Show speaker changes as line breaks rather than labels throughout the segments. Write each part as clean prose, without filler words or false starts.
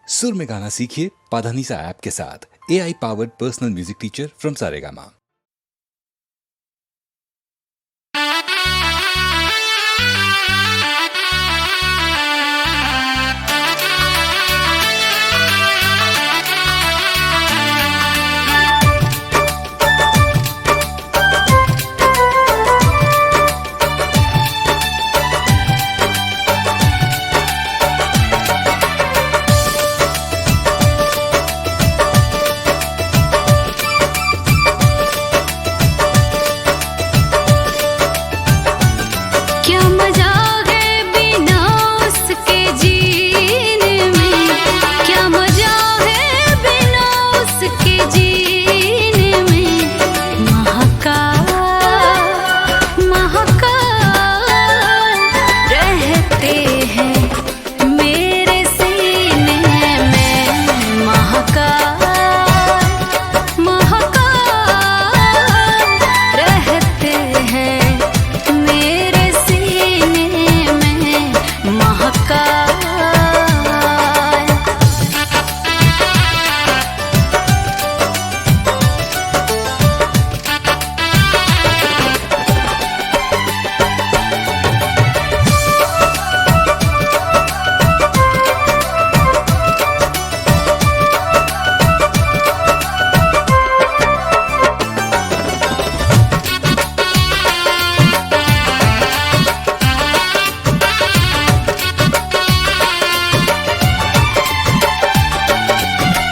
सुर में गाना सीखिए पाधानीसा ऐप के साथ। AI powered personal music teacher from Saregama.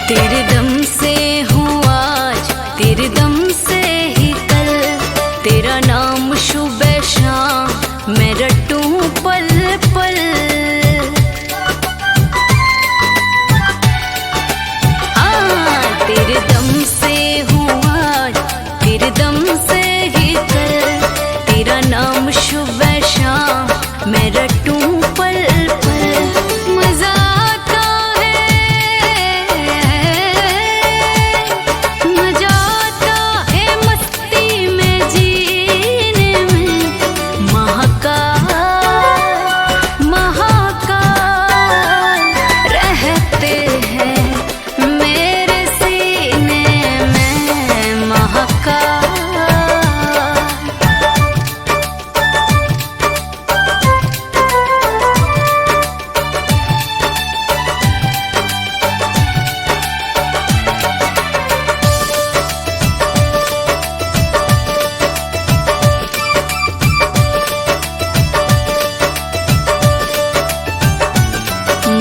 तेरे दम से हूँ आज, तेरे दम से ही कल, तेरा नाम सुबह शाम मैं रटूं पल पल। तेरे दम से हूँ आज, तेरे दम से ही कल, तेरा नाम सुबह शाम मैं रटूं पल पल। मजा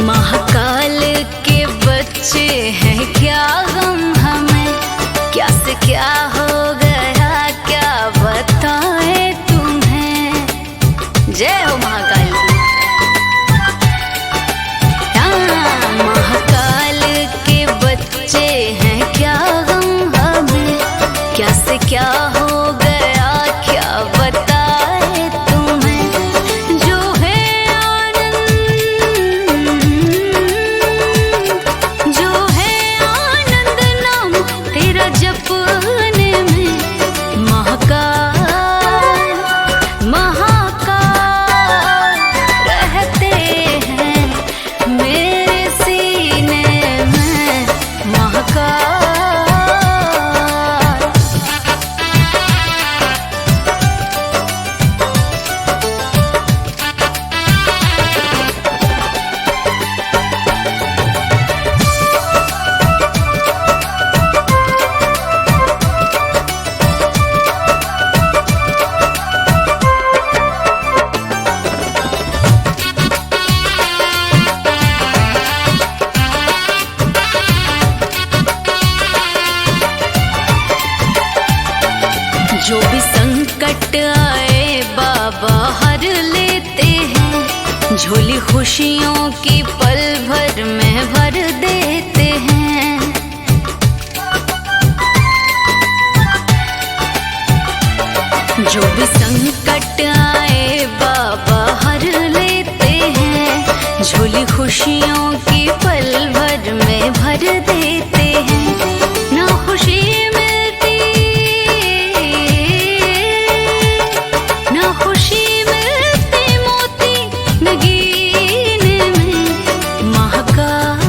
महाकाल के बच्चे हैं, क्या गम हमें, क्या से क्या हो गया क्या बताए तुम्हें। जय हो महाकाल की। महाकाल के बच्चे हैं, क्या गम हमें, क्या से क्या हो गया क्या बताए तुम्हें। जो है जपने में महाकाल महाकाल रहते हैं मेरे सीने में महाकाल। जो भी संकट आए बाबा हर लेते हैं, झोली खुशियों की पल भर में भर देते हैं। जो भी संकट आए बाबा हर लेते हैं, झोली खुशियों की पल भर में भर देते हैं। ना खुशी मिलती ना खुशी मिलती मोती नगीने में महाकाल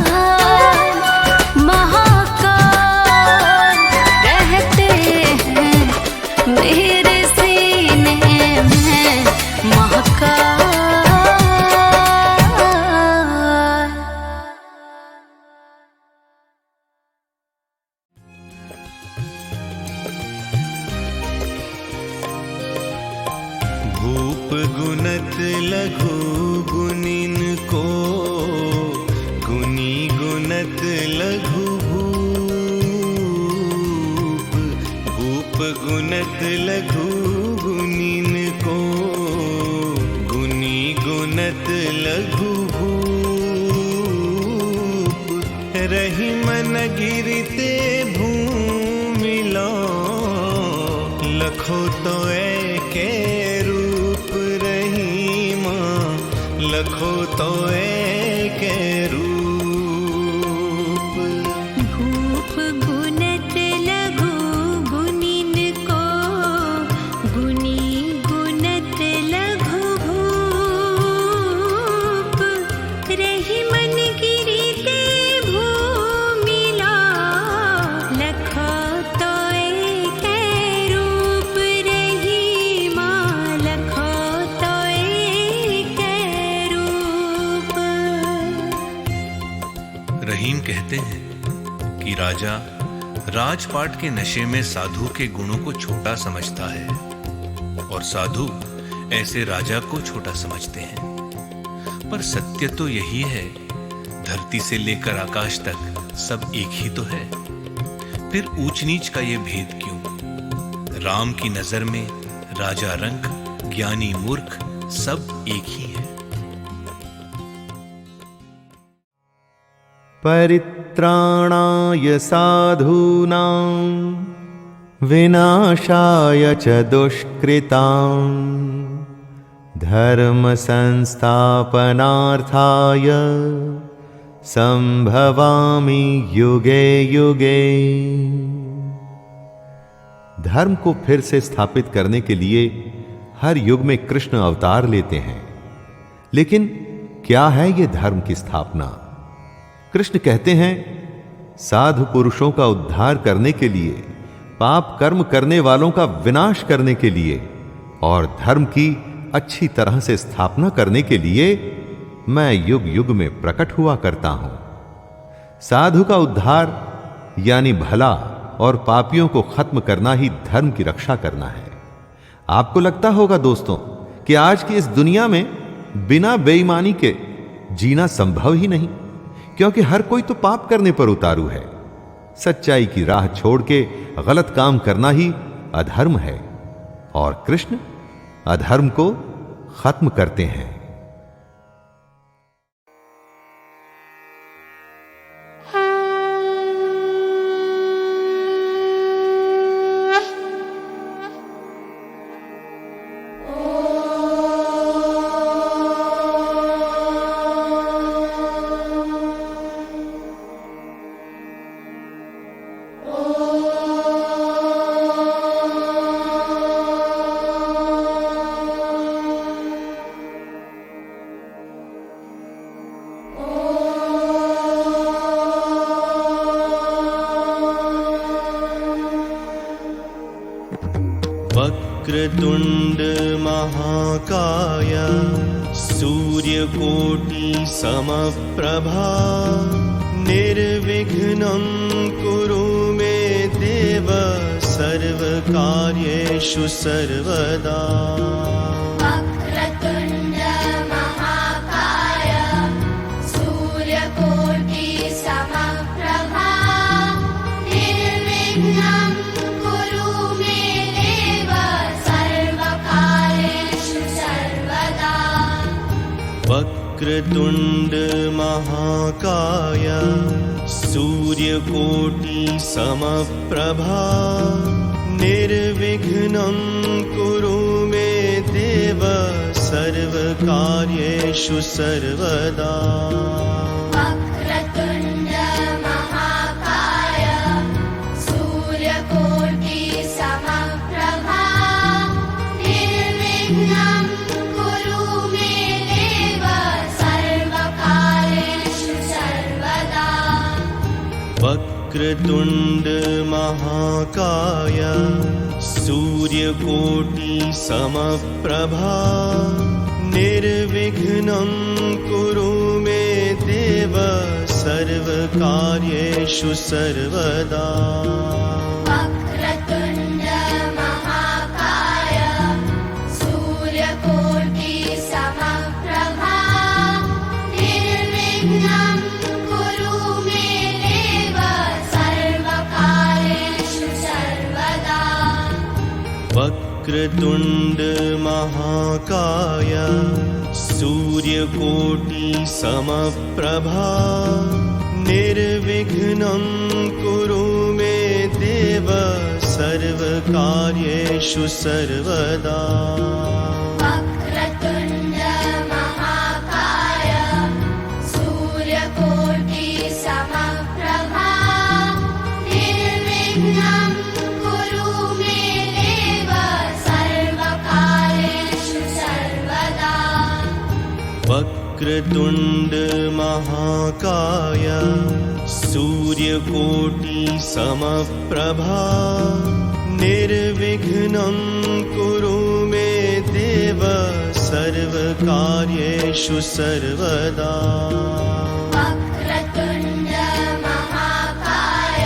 गुणत लघु गुणिन को, गुनी गुणत लघु भूप, भूप गुणत लघु गुणिन को, गुनी गुणत लघु भूप। रही मन गिरते भूमिलो, लखो तो के रूप रही माँ, लखो तो के रूप।
भूप गुणत लघु गुणिन को, गुनी गुणत लघु भूप। रही मन गिरते भूमिला, लखो तो के रूप रही माँ, लखो तो के रूप।
रहीम कहते हैं कि राजा राजपाट के नशे में साधु के गुणों को छोटा समझता है और साधु ऐसे राजा को छोटा समझते हैं। पर सत्य तो यही है, धरती से लेकर आकाश तक सब एक ही तो है। फिर ऊंच नीच का ये भेद क्यों? राम की नजर में राजा रंक, ज्ञानी मूर्ख सब एक ही है।
परित्राणाय साधूनां विनाशाय च दुष्कृतां, धर्म संस्थापनार्थाय संभवामि युगे युगे। धर्म को फिर से स्थापित करने के लिए हर युग में कृष्ण अवतार लेते हैं। लेकिन क्या है ये धर्म की स्थापना? कृष्ण कहते हैं, साधु पुरुषों का उद्धार करने के लिए, पाप कर्म करने वालों का विनाश करने के लिए और धर्म की अच्छी तरह से स्थापना करने के लिए मैं युग युग में प्रकट हुआ करता हूं। साधु का उद्धार यानी भला और पापियों को खत्म करना ही धर्म की रक्षा करना है। आपको लगता होगा दोस्तों कि आज की इस दुनिया में बिना बेईमानी के जीना संभव ही नहीं, क्योंकि हर कोई तो पाप करने पर उतारू है। सच्चाई की राह छोड़ के गलत काम करना ही अधर्म है और कृष्ण अधर्म को खत्म करते हैं। वक्रतुंड महाकाय सूर्यकोटि समप्रभा, निर्विघ्नं कुरु मे देव सर्वकार्येषु सर्वदा।
वक्रतुंड महाकाय सूर्यकोटि समप्रभा, निर्विघ्नं कुरु मे देव सर्वकार्येषु सर्वदा।
वक्रतुंड महाकाय सूर्यकोटि समप्रभा, निर्विघ्नं कुरु मे देव सर्वकार्येषु सर्वदा।
वक्रतुंड महाकाय सूर्यकोटि समप्रभा, निर्विघ्नं कुरु मे देव सर्वकार्येषु सर्वदा।
वक्रतुंड महाकाय सूर्यकोटि समप्रभा, निर्विघ्नं कुरु मे देव सर्वकार्येषु सर्वदा।
वक्रतुंड महाकाय सूर्यकोटि
वक्रतुण्ड महाकाय सूर्यकोटि समप्रभा निर्विघ्नं कुरु मे देव सर्वकार्येषु सर्वदा।
वक्रतुण्ड महाकाय सूर्यकोटि समप्रभा निर्विघ्नं कुरु मे देव सर्वकार्येषु सर्वदा।
वक्रतुण्ड महाकाय सूर्यकोटि समप्रभा निर्विघ्नं कुरु मे देव सर्वकार्येषु सर्वदा।
वक्रतुण्ड महाकाय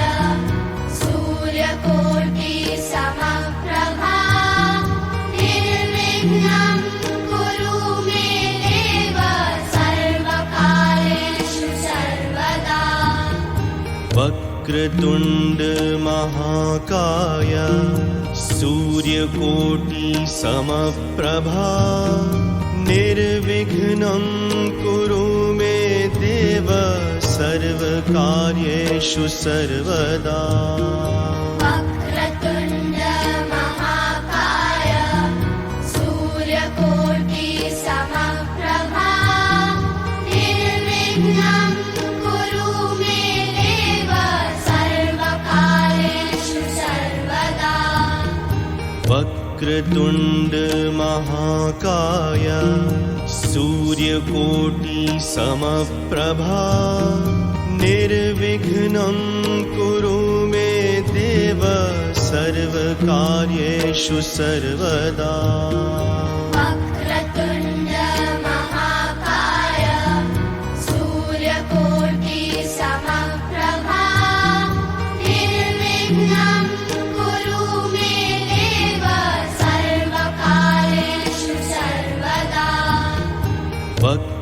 सूर्यकोटि समप्रभा निर्विघ्नं कुरु मे देव सर्वकार्येषु सर्वदा।
वक्रतुण्ड महाकाय सूर्यकोटि समप्रभा निर्विघ्नं कुरु मे देव सर्वकार्येषु सर्वदा।
वक्रतुण्ड महाकाय सूर्यकोटि समप्रभा निर्विघ्नं कुरु मे देव सर्वकार्येषु सर्वदा।
वक्रतुण्ड महाकाय सूर्यकोटि समप्रभा निर्विघ्नं कुरु मे देव सर्वकार्येषु सर्वदा।
वक्रतुण्ड महाकाय सूर्यकोटि समप्रभा निर्विघ्नं कुरु मे देव सर्वकार्येषु सर्वदा।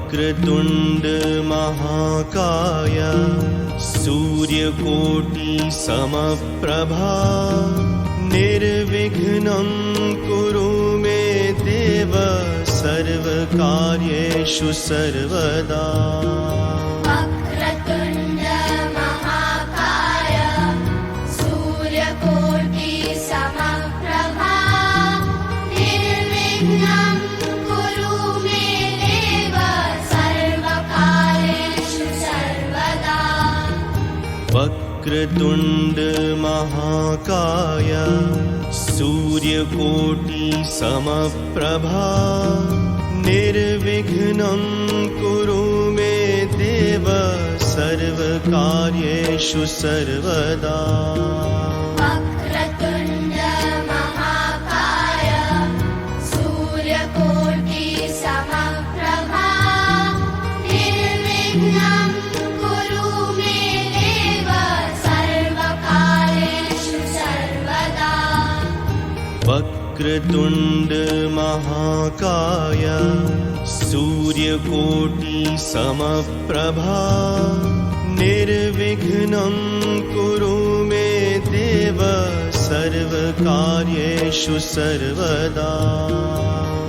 वक्रतुण्ड महाकाय सूर्यकोटि समप्रभा निर्विघ्नं कुरु मे देव सर्वकार्येषु सर्वदा।
वक्रतुण्ड महाकाय सूर्यकोटि समप्रभा निर्विघ्नं कुरु मे देव सर्वकार्येषु सर्वदा।
वक्रतुण्ड महाकाय सूर्यकोटि समप्रभा निर्विघ्नं कुरु मे देव सर्वकार्येषु सर्वदा।
वक्रतुण्ड महाकाय सूर्यकोटि समप्रभा निर्विघ्नं कुरु मे देव सर्वकार्येषु सर्वदा।
वक्रतुण्ड महाकाय सूर्यकोटि समप्रभा निर्विघ्नं कुरु मे देव सर्वकार्येषु सर्वदा।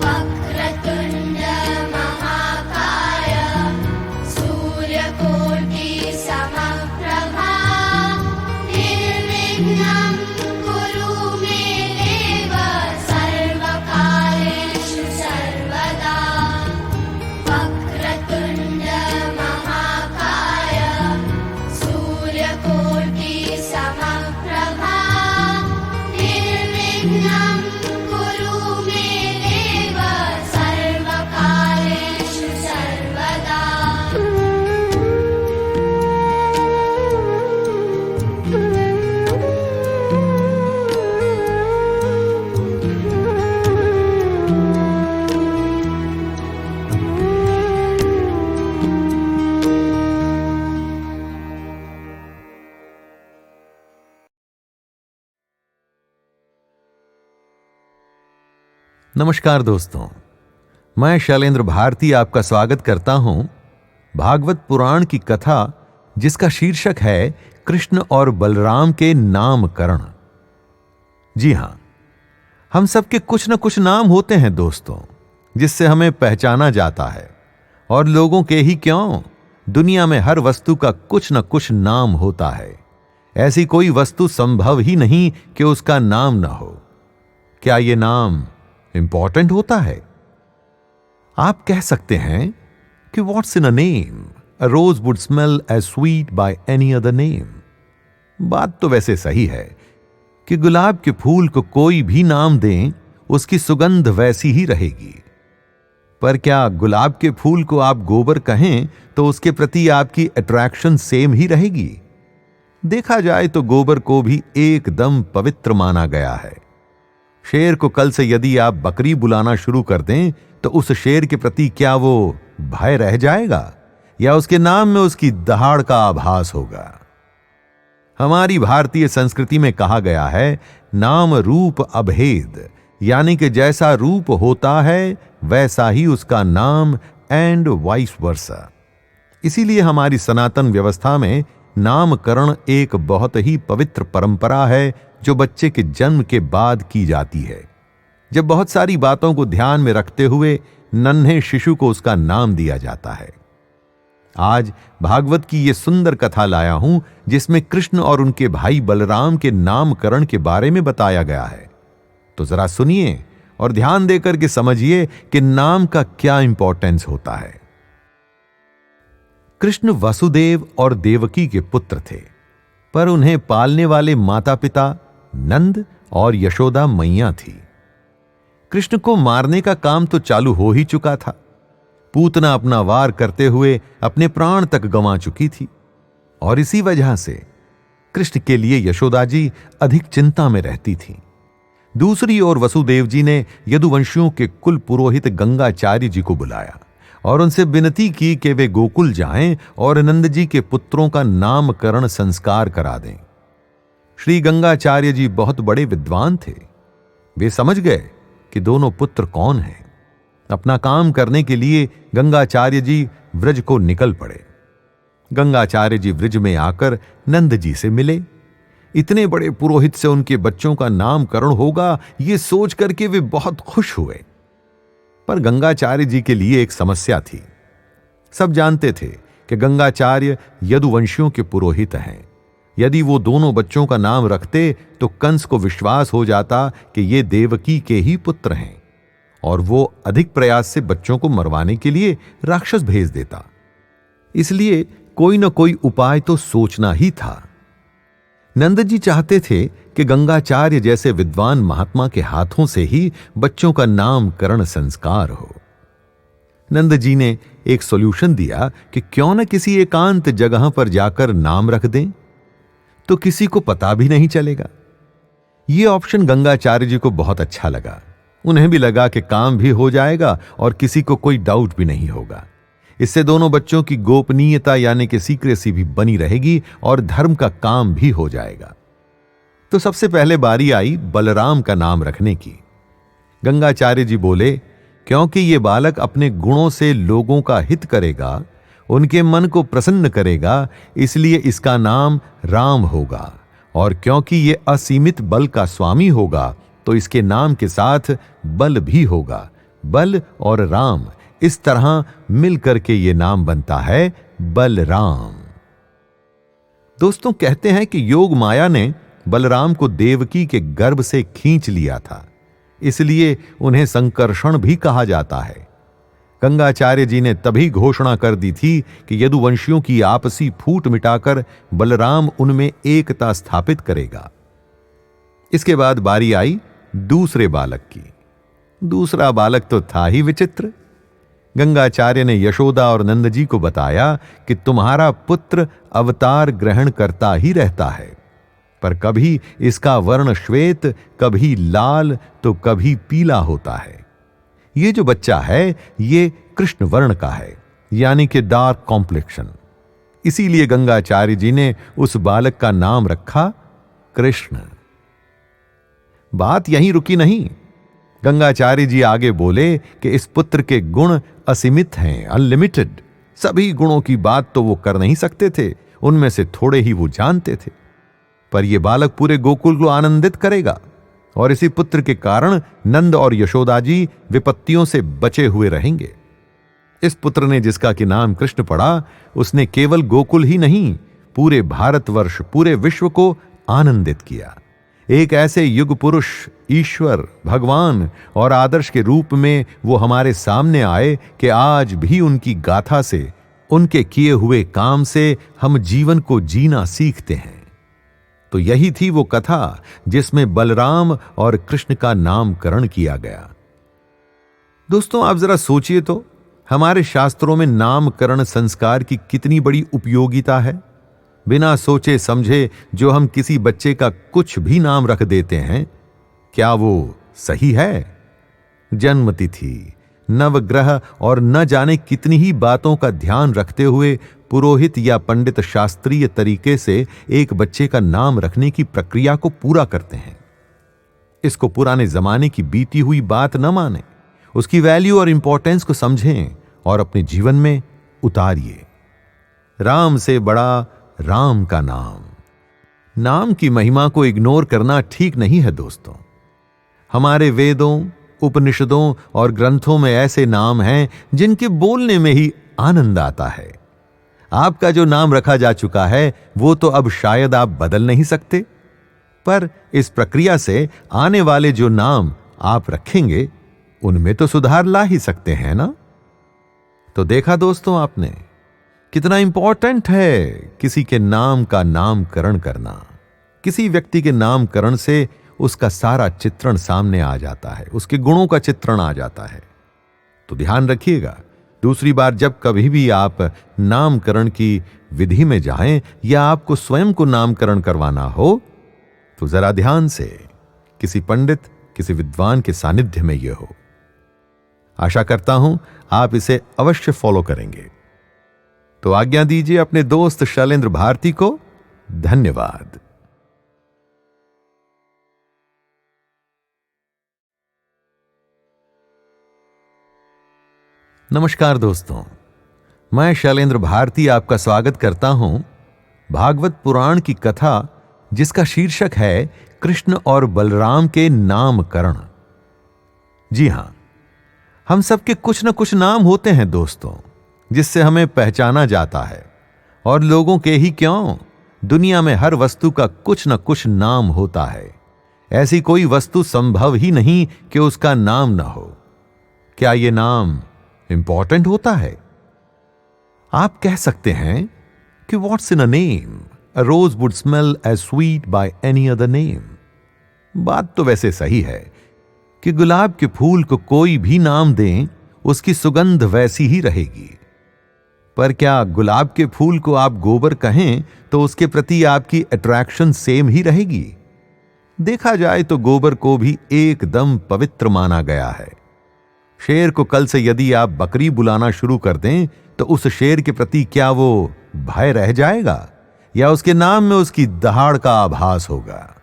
वक्रतुण्ड महाकाय सूर्यकोटि समप्रभा निर्विघ्नं कुरु मे देव सर्वकार्येषु सर्वदा। वक्रतुण्ड महाकाय सूर्यकोटि समप्रभा निर्विघ्नं कुरु मे देव सर्वकार्येषु सर्वदा।
नमस्कार दोस्तों, मैं शैलेंद्र भारती आपका स्वागत करता हूं भागवत पुराण की कथा जिसका शीर्षक है कृष्ण और बलराम के नामकरण। जी हां, हम सबके कुछ न कुछ नाम होते हैं दोस्तों, जिससे हमें पहचाना जाता है। और लोगों के ही क्यों, दुनिया में हर वस्तु का कुछ न कुछ नाम होता है। ऐसी कोई वस्तु संभव ही नहीं कि उसका नाम ना हो। क्या यह नाम इंपॉर्टेंट होता है? आप कह सकते हैं कि what's in a name, a rose would smell as sweet by any other name. बात तो वैसे सही है कि गुलाब के फूल को कोई भी नाम दें, उसकी सुगंध वैसी ही रहेगी। पर क्या गुलाब के फूल को आप गोबर कहें तो उसके प्रति आपकी अट्रैक्शन सेम ही रहेगी? देखा जाए तो गोबर को भी एकदम पवित्र माना गया है। शेर को कल से यदि आप बकरी बुलाना शुरू कर दें तो उस शेर के प्रति क्या वो भय रह जाएगा, या उसके नाम में उसकी दहाड़ का आभास होगा? हमारी भारतीय संस्कृति में कहा गया है, नाम रूप अभेद, यानी कि जैसा रूप होता है वैसा ही उसका नाम, एंड वाइस वर्सा। इसीलिए हमारी सनातन व्यवस्था में नामकरण एक बहुत ही पवित्र परंपरा है जो बच्चे के जन्म के बाद की जाती है, जब बहुत सारी बातों को ध्यान में रखते हुए नन्हे शिशु को उसका नाम दिया जाता है। आज भागवत की यह सुंदर कथा लाया हूं जिसमें कृष्ण और उनके भाई बलराम के नामकरण के बारे में बताया गया है। तो जरा सुनिए और ध्यान देकर के समझिए कि नाम का क्या इंपॉर्टेंस होता है। कृष्ण वसुदेव और देवकी के पुत्र थे, पर उन्हें पालने वाले माता पिता नंद और यशोदा मैया थी। कृष्ण को मारने का काम तो चालू हो ही चुका था। पूतना अपना वार करते हुए अपने प्राण तक गंवा चुकी थी, और इसी वजह से कृष्ण के लिए यशोदा जी अधिक चिंता में रहती थीं। दूसरी ओर वसुदेव जी ने यदुवंशियों के कुल पुरोहित गंगाचार्य जी को बुलाया और उनसे विनती की कि वे गोकुल जाएं और नंद जी के पुत्रों का नामकरण संस्कार करा दें। श्री गंगाचार्य जी बहुत बड़े विद्वान थे। वे समझ गए कि दोनों पुत्र कौन हैं। अपना काम करने के लिए गंगाचार्य जी व्रज को निकल पड़े। गंगाचार्य जी व्रज में आकर नंद जी से मिले। इतने बड़े पुरोहित से उनके बच्चों का नामकरण होगा, ये सोच करके वे बहुत खुश हुए। पर गंगाचार्य जी के लिए एक समस्या थी। सब जानते थे कि गंगाचार्य यदुवंशियों के पुरोहित हैं। यदि वो दोनों बच्चों का नाम रखते तो कंस को विश्वास हो जाता कि ये देवकी के ही पुत्र हैं, और वो अधिक प्रयास से बच्चों को मरवाने के लिए राक्षस भेज देता। इसलिए कोई न कोई उपाय तो सोचना ही था। नंद जी चाहते थे कि गंगाचार्य जैसे विद्वान महात्मा के हाथों से ही बच्चों का नामकरण संस्कार हो। नंद जी ने एक सॉल्यूशन दिया कि क्यों न किसी एकांत जगह पर जाकर नाम रख दें, तो किसी को पता भी नहीं चलेगा। यह ऑप्शन गंगाचार्य जी को बहुत अच्छा लगा। उन्हें भी लगा कि काम भी हो जाएगा और किसी को कोई डाउट भी नहीं होगा। इससे दोनों बच्चों की गोपनीयता यानी कि सीक्रेसी भी बनी रहेगी और धर्म का काम भी हो जाएगा। तो सबसे पहले बारी आई बलराम का नाम रखने की। गंगाचार्य जी बोले, क्योंकि ये बालक अपने गुणों से लोगों का हित करेगा, उनके मन को प्रसन्न करेगा, इसलिए इसका नाम राम होगा। और क्योंकि ये असीमित बल का स्वामी होगा तो इसके नाम के साथ बल भी होगा। बल और राम इस तरह मिलकर के ये नाम बनता है बलराम। दोस्तों, कहते हैं कि योग माया ने बलराम को देवकी के गर्भ से खींच लिया था, इसलिए उन्हें संकर्षण भी कहा जाता है। गंगाचार्य जी ने तभी घोषणा कर दी थी कि यदुवंशियों की आपसी फूट मिटाकर बलराम उनमें एकता स्थापित करेगा। इसके बाद बारी आई दूसरे बालक की। दूसरा बालक तो था ही विचित्र। गंगाचार्य ने यशोदा और नंद जी को बताया कि तुम्हारा पुत्र अवतार ग्रहण करता ही रहता है, पर कभी इसका वर्ण श्वेत, कभी लाल तो कभी पीला होता है। ये जो बच्चा है ये कृष्ण वर्ण का है, यानी कि डार्क कॉम्प्लेक्शन। इसीलिए गंगाचार्य जी ने उस बालक का नाम रखा कृष्ण। बात यहीं रुकी नहीं। गंगाचार्य जी आगे बोले कि इस पुत्र के गुण असीमित हैं, अनलिमिटेड। सभी गुणों की बात तो वो कर नहीं सकते थे, उनमें से थोड़े ही वो जानते थे। पर यह बालक पूरे गोकुल को आनंदित करेगा और इसी पुत्र के कारण नंद और यशोदा जी विपत्तियों से बचे हुए रहेंगे। इस पुत्र ने जिसका कि नाम कृष्ण पड़ा, उसने केवल गोकुल ही नहीं, पूरे भारतवर्ष, पूरे विश्व को आनंदित किया। एक ऐसे युग पुरुष, ईश्वर, भगवान और आदर्श के रूप में वो हमारे सामने आए कि आज भी उनकी गाथा से, उनके किए हुए काम से हम जीवन को जीना सीखते हैं। तो यही थी वो कथा जिसमें बलराम और कृष्ण का नामकरण किया गया। दोस्तों, आप जरा सोचिए तो, हमारे शास्त्रों में नामकरण संस्कार की कितनी बड़ी उपयोगिता है। बिना सोचे समझे जो हम किसी बच्चे का कुछ भी नाम रख देते हैं, क्या वो सही है? जन्मतिथि, नवग्रह और न जाने कितनी ही बातों का ध्यान रखते हुए पुरोहित या पंडित शास्त्रीय तरीके से एक बच्चे का नाम रखने की प्रक्रिया को पूरा करते हैं। इसको पुराने जमाने की बीती हुई बात न माने, उसकी वैल्यू और इंपॉर्टेंस को समझें और अपने जीवन में उतारिए। राम से बड़ा राम का नाम। नाम की महिमा को इग्नोर करना ठीक नहीं है दोस्तों। हमारे वेदों, उपनिषदों और ग्रंथों में ऐसे नाम हैं जिनके बोलने में ही आनंद आता है। आपका जो नाम रखा जा चुका है वो तो अब शायद आप बदल नहीं सकते, पर इस प्रक्रिया से आने वाले जो नाम आप रखेंगे उनमें तो सुधार ला ही सकते हैं ना। तो देखा दोस्तों आपने, कितना इंपॉर्टेंट है किसी के नाम का नामकरण करना। किसी व्यक्ति के नामकरण से उसका सारा चित्रण सामने आ जाता है, उसके गुणों का चित्रण आ जाता है। तो ध्यान रखिएगा, दूसरी बार जब कभी भी आप नामकरण की विधि में जाएं या आपको स्वयं को नामकरण करवाना हो, तो जरा ध्यान से किसी पंडित, किसी विद्वान के सानिध्य में यह हो। आशा करता हूं आप इसे अवश्य फॉलो करेंगे। तो आज्ञा दीजिए अपने दोस्त शैलेंद्र भारती को। धन्यवाद। नमस्कार दोस्तों, मैं शैलेंद्र भारती आपका स्वागत करता हूं भागवत पुराण की कथा जिसका शीर्षक है कृष्ण और बलराम के नामकरण। जी हां, हम सबके कुछ न कुछ नाम होते हैं दोस्तों, जिससे हमें पहचाना जाता है। और लोगों के ही क्यों, दुनिया में हर वस्तु का कुछ न कुछ नाम होता है। ऐसी कोई वस्तु संभव ही नहीं कि उसका नाम ना हो। क्या यह नाम इंपॉर्टेंट होता है? आप कह सकते हैं कि what's in a name, a rose would smell as sweet by any other name. बात तो वैसे सही है कि गुलाब के फूल को कोई भी नाम दें, उसकी सुगंध वैसी ही रहेगी। पर क्या गुलाब के फूल को आप गोबर कहें तो उसके प्रति आपकी अट्रैक्शन सेम ही रहेगी? देखा जाए तो गोबर को भी एकदम पवित्र माना गया है। शेर को कल से यदि आप बकरी बुलाना शुरू कर दें तो उस शेर के प्रति क्या वो भय रह जाएगा, या उसके नाम में उसकी दहाड़ का आभास होगा?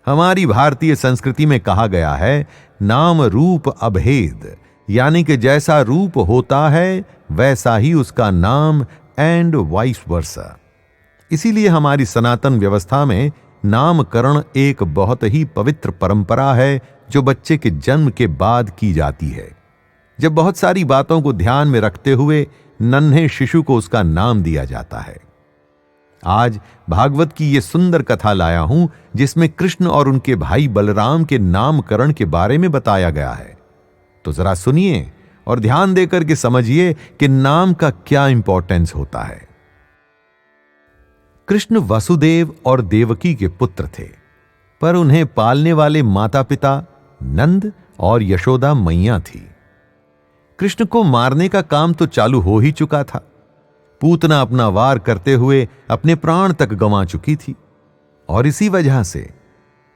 हमारी भारतीय संस्कृति में कहा गया है, नाम रूप अभेद, यानी कि जैसा रूप होता है वैसा ही उसका नाम, एंड वाइस वर्सा। इसीलिए हमारी सनातन व्यवस्था में नामकरण एक बहुत ही पवित्र परंपरा है जो बच्चे के जन्म के बाद की जाती है, जब बहुत सारी बातों को ध्यान में रखते हुए नन्हे शिशु को उसका नाम दिया जाता है। आज भागवत की यह सुंदर कथा लाया हूं जिसमें कृष्ण और उनके भाई बलराम के नामकरण के बारे में बताया गया है। तो जरा सुनिए और ध्यान देकर के समझिए कि नाम का क्या इंपॉर्टेंस होता है। कृष्ण वसुदेव और देवकी के पुत्र थे, पर उन्हें पालने वाले माता पिता नंद और यशोदा मैया थी। कृष्ण को मारने का काम तो चालू हो ही चुका था। पूतना अपना वार करते हुए अपने प्राण तक गंवा चुकी थी, और इसी वजह से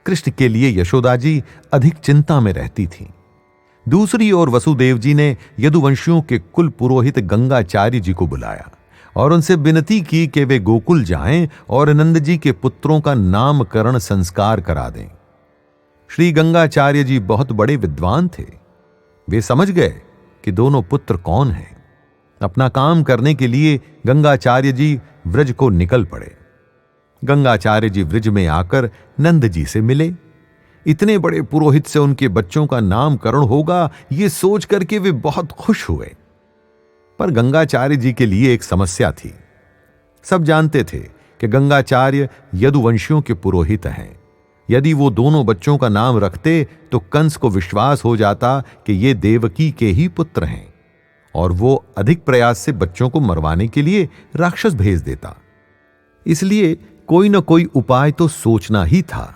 कृष्ण के लिए यशोदा जी अधिक चिंता में रहती थीं। दूसरी ओर वसुदेव जी ने यदुवंशियों के कुल पुरोहित गंगाचार्य जी को बुलाया और उनसे विनती की कि वे गोकुल जाएं और नंद जी के पुत्रों का नामकरण संस्कार करा दें। श्री गंगाचार्य जी बहुत बड़े विद्वान थे। वे समझ गए कि दोनों पुत्र कौन हैं। अपना काम करने के लिए गंगाचार्य जी व्रज को निकल पड़े। गंगाचार्य जी व्रज में आकर नंद जी से मिले। इतने बड़े पुरोहित से उनके बच्चों का नामकरण होगा, ये सोच करके वे बहुत खुश हुए। पर गंगाचार्य जी के लिए एक समस्या थी। सब जानते थे कि गंगाचार्य यदुवंशियों के पुरोहित हैं। यदि वो दोनों बच्चों का नाम रखते तो कंस को विश्वास हो जाता कि ये देवकी के ही पुत्र हैं, और वो अधिक प्रयास से बच्चों को मरवाने के लिए राक्षस भेज देता। इसलिए कोई न कोई उपाय तो सोचना ही था।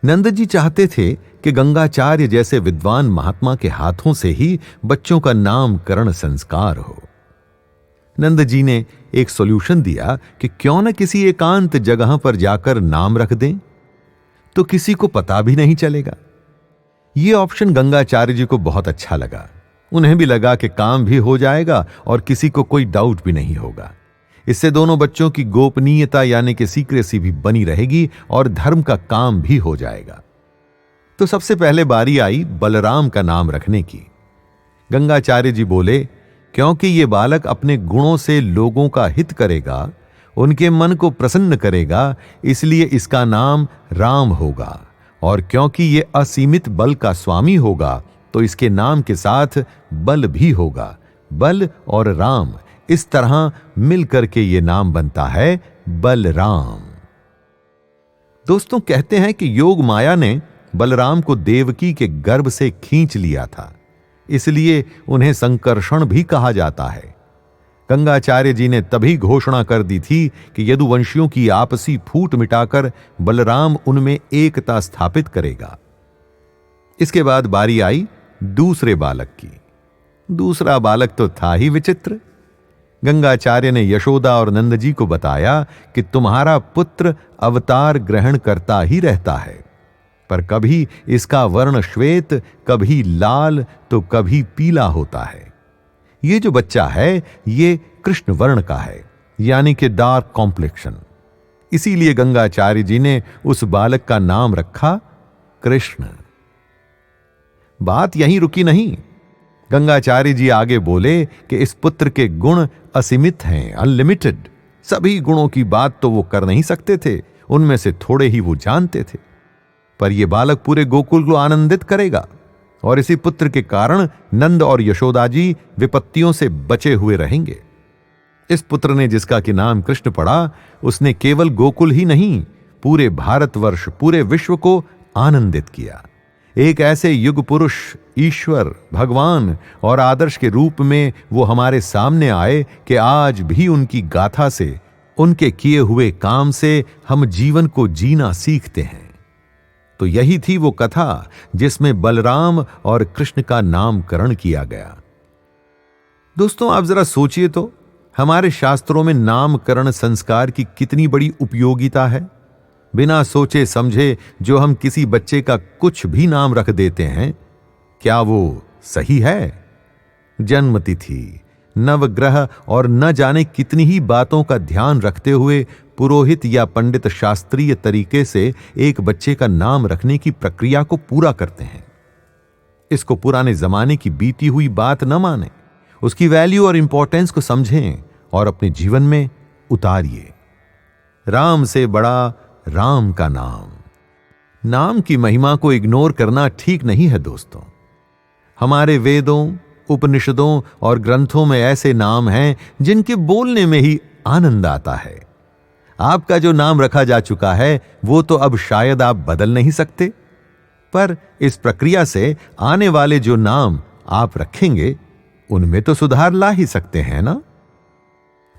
नंद जी चाहते थे कि गंगाचार्य जैसे विद्वान महात्मा के हाथों से ही बच्चों का नामकरण संस्कार हो। नंद जी ने एक सॉल्यूशन दिया कि क्यों न किसी एकांत जगह पर जाकर नाम रख दें, तो किसी को पता भी नहीं चलेगा। यह ऑप्शन गंगाचार्य जी को बहुत अच्छा लगा। उन्हें भी लगा कि काम भी हो जाएगा और किसी को कोई डाउट भी नहीं होगा। इससे दोनों बच्चों की गोपनीयता यानी कि सीक्रेसी भी बनी रहेगी और धर्म का काम भी हो जाएगा। तो सबसे पहले बारी आई बलराम का नाम रखने की। गंगाचार्य जी बोले, क्योंकि ये बालक अपने गुणों से लोगों का हित करेगा, उनके मन को प्रसन्न करेगा, इसलिए इसका नाम राम होगा। और क्योंकि ये असीमित बल का स्वामी होगा तो इसके नाम के साथ बल भी होगा। बल और राम इस तरह मिलकर के ये नाम बनता है बलराम। दोस्तों, कहते हैं कि योग माया ने बलराम को देवकी के गर्भ से खींच लिया था, इसलिए उन्हें संकर्षण भी कहा जाता है। गंगाचार्य जी ने तभी घोषणा कर दी थी कि यदुवंशियों की आपसी फूट मिटाकर बलराम उनमें एकता स्थापित करेगा। इसके बाद बारी आई दूसरे बालक की। दूसरा बालक तो था ही विचित्र। गंगाचार्य ने यशोदा और नंद जी को बताया कि तुम्हारा पुत्र अवतार ग्रहण करता ही रहता है, पर कभी इसका वर्ण श्वेत, कभी लाल तो कभी पीला होता है। ये जो बच्चा है ये कृष्ण वर्ण का है, यानी कि डार्क कॉम्प्लेक्शन। इसीलिए गंगाचार्य जी ने उस बालक का नाम रखा कृष्ण। बात यहीं रुकी नहीं। गंगाचार्य जी आगे बोले कि इस पुत्र के गुण असीमित हैं, अनलिमिटेड। सभी गुणों की बात तो वो कर नहीं सकते थे, उनमें से थोड़े ही वो जानते थे, पर यह बालक पूरे गोकुल को आनंदित करेगा। और इसी पुत्र के कारण नंद और यशोदा जी विपत्तियों से बचे हुए रहेंगे। इस पुत्र ने, जिसका कि नाम कृष्ण पड़ा, उसने केवल गोकुल ही नहीं, पूरे भारतवर्ष, पूरे विश्व को आनंदित किया। एक ऐसे युग पुरुष, ईश्वर, भगवान और आदर्श के रूप में वो हमारे सामने आए कि आज भी उनकी गाथा से, उनके किए हुए काम से हम जीवन को जीना सीखते हैं। तो यही थी वो कथा जिसमें बलराम और कृष्ण का नामकरण किया गया। दोस्तों, आप जरा सोचिए तो, हमारे शास्त्रों में नामकरण संस्कार की कितनी बड़ी उपयोगिता है। बिना सोचे समझे जो हम किसी बच्चे का कुछ भी नाम रख देते हैं, क्या वो सही है? जन्मतिथि, नवग्रह और न जाने कितनी ही बातों का ध्यान रखते हुए पुरोहित या पंडित शास्त्रीय तरीके से एक बच्चे का नाम रखने की प्रक्रिया को पूरा करते हैं। इसको पुराने जमाने की बीती हुई बात न माने, उसकी वैल्यू और इंपॉर्टेंस को समझें और अपने जीवन में उतारिए। राम से बड़ा राम का नाम। नाम की महिमा को इग्नोर करना ठीक नहीं है दोस्तों। हमारे वेदों, उपनिषदों और ग्रंथों में ऐसे नाम हैं जिनके बोलने में ही आनंद आता है। आपका जो नाम रखा जा चुका है वो तो अब शायद आप बदल नहीं सकते, पर इस प्रक्रिया से आने वाले जो नाम आप रखेंगे उनमें तो सुधार ला ही सकते हैं ना।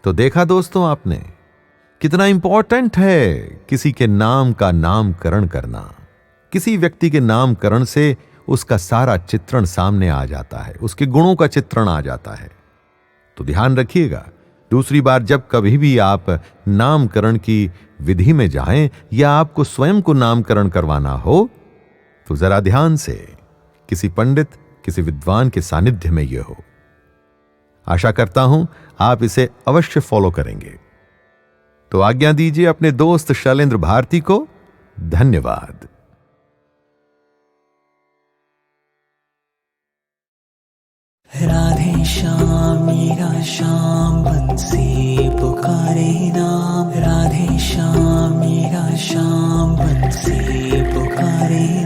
तो देखा दोस्तों आपने, कितना इंपॉर्टेंट है किसी के नाम का नामकरण करना। किसी व्यक्ति के नामकरण से उसका सारा चित्रण सामने आ जाता है, उसके गुणों का चित्रण आ जाता है। तो ध्यान रखिएगा, दूसरी बार जब कभी भी आप नामकरण की विधि में जाएं या आपको स्वयं को नामकरण करवाना हो, तो जरा ध्यान से किसी पंडित, किसी विद्वान के सानिध्य में यह हो। आशा करता हूं आप इसे अवश्य फॉलो करेंगे। तो आज्ञा दीजिए अपने दोस्त शैलेंद्र भारती को। धन्यवाद।
राधे श्याम मेरा श्याम बंसी पुकारे नाम। राधे श्याम मेरा श्याम बंसी पुकारे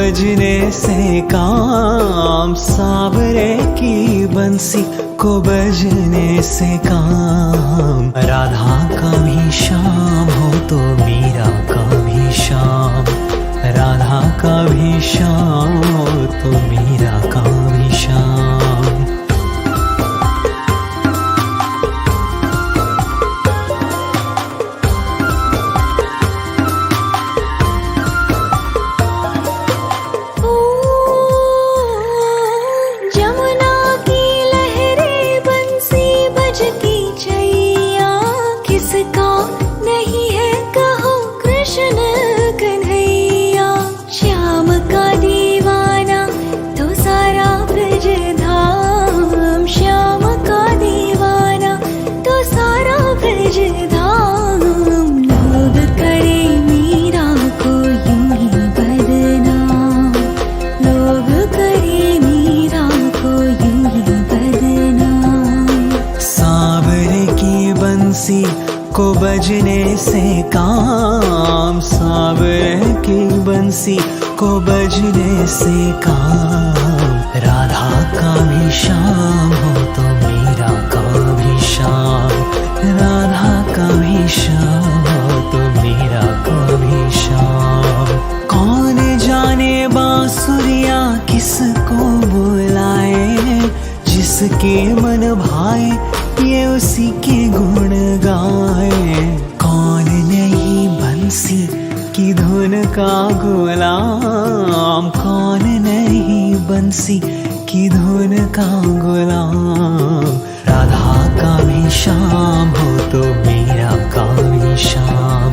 बजने से काम, सावरे की बंसी को बजने से काम। राधा का भी श्याम हो तो मीरा का भी श्याम, राधा का भी श्याम हो तो मीरा का भी श्याम। को बजने से काम, सावरे की बंसी को बजने से काम। राधा का भी श्याम हो तो मीरा का भी श्याम, राधा का भी श्याम हो तो मीरा का भी श्याम। कौन जाने बांसुरिया किसको बुलाए, जिसके मन भाए ये उसी के गुण गाए। कौन नहीं बंसी की धुन का गुलाम, कौन नहीं बंसी की धुन का गुलाम। राधा का भी श्याम हो तो मीरा का भी श्याम,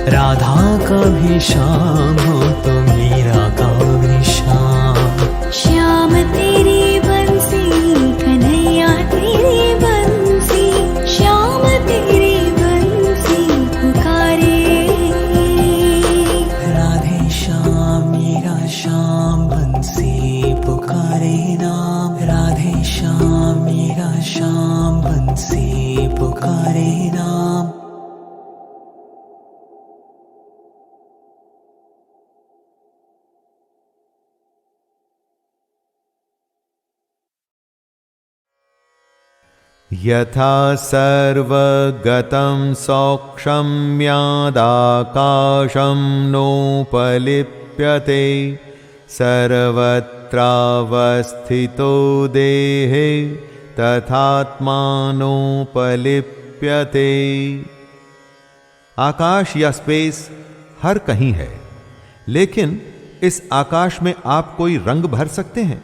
राधा का भी श्याम हो तो मीरा का भी श्याम।
श्याम तेरी बंसी कन्हैया तेरी बंसी, श्याम तेरी बंसी पुकारे।
राधे श्याम मीरा श्याम बंसी पुकारे नाम, राधे श्याम मीरा श्याम बंसी पुकारे नाम।
यथा सर्वगतं सौक्षम्यादाकाशं नोपलिप्यते, सर्वत्रावस्थितो देहे तथात्मानोपलिप्यते। आकाश या स्पेस हर कहीं है, लेकिन इस आकाश में आप कोई रंग भर सकते हैं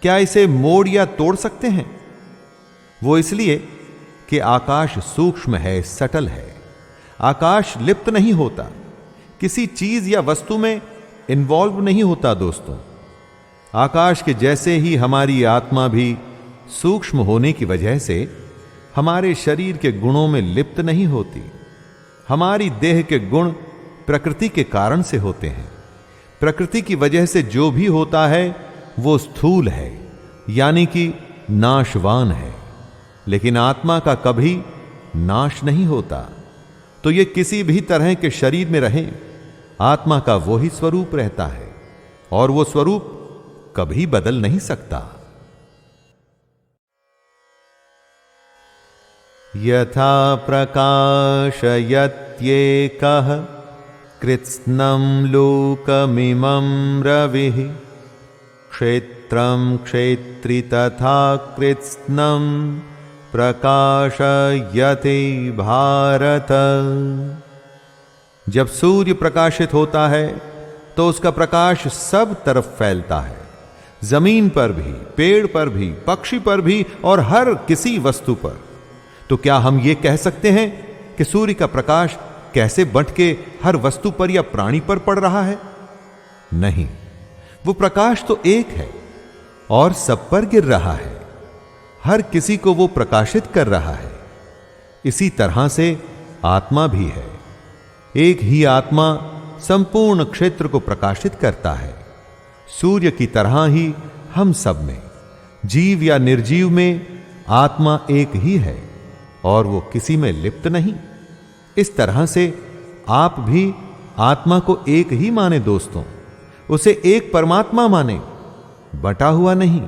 क्या? इसे मोड़ या तोड़ सकते हैं? वो इसलिए कि आकाश सूक्ष्म है, सटल है। आकाश लिप्त नहीं होता, किसी चीज या वस्तु में इन्वॉल्व नहीं होता। दोस्तों, आकाश के जैसे ही हमारी आत्मा भी सूक्ष्म होने की वजह से हमारे शरीर के गुणों में लिप्त नहीं होती। हमारी देह के गुण प्रकृति के कारण से होते हैं। प्रकृति की वजह से जो भी होता है वो स्थूल है, यानी कि नाशवान है। लेकिन आत्मा का कभी नाश नहीं होता। तो ये किसी भी तरह के शरीर में रहें, आत्मा का वही स्वरूप रहता है और वो स्वरूप कभी बदल नहीं सकता। यथा प्रकाशयत्येकः कृत्स्नं लोकमिमं रविः, क्षेत्रं क्षेत्री तथा कृत्स्नं प्रकाशयते भारत। जब सूर्य प्रकाशित होता है तो उसका प्रकाश सब तरफ फैलता है, जमीन पर भी, पेड़ पर भी, पक्षी पर भी और हर किसी वस्तु पर। तो क्या हम ये कह सकते हैं कि सूर्य का प्रकाश कैसे बंट के हर वस्तु पर या प्राणी पर पड़ रहा है? नहीं, वो प्रकाश तो एक है और सब पर गिर रहा है। हर किसी को वो प्रकाशित कर रहा है। इसी तरह से आत्मा भी है। एक ही आत्मा संपूर्ण क्षेत्र को प्रकाशित करता है। सूर्य की तरह ही हम सब में, जीव या निर्जीव में, आत्मा एक ही है और वो किसी में लिप्त नहीं। इस तरह से आप भी आत्मा को एक ही माने दोस्तों। उसे एक परमात्मा माने, बटा हुआ नहीं।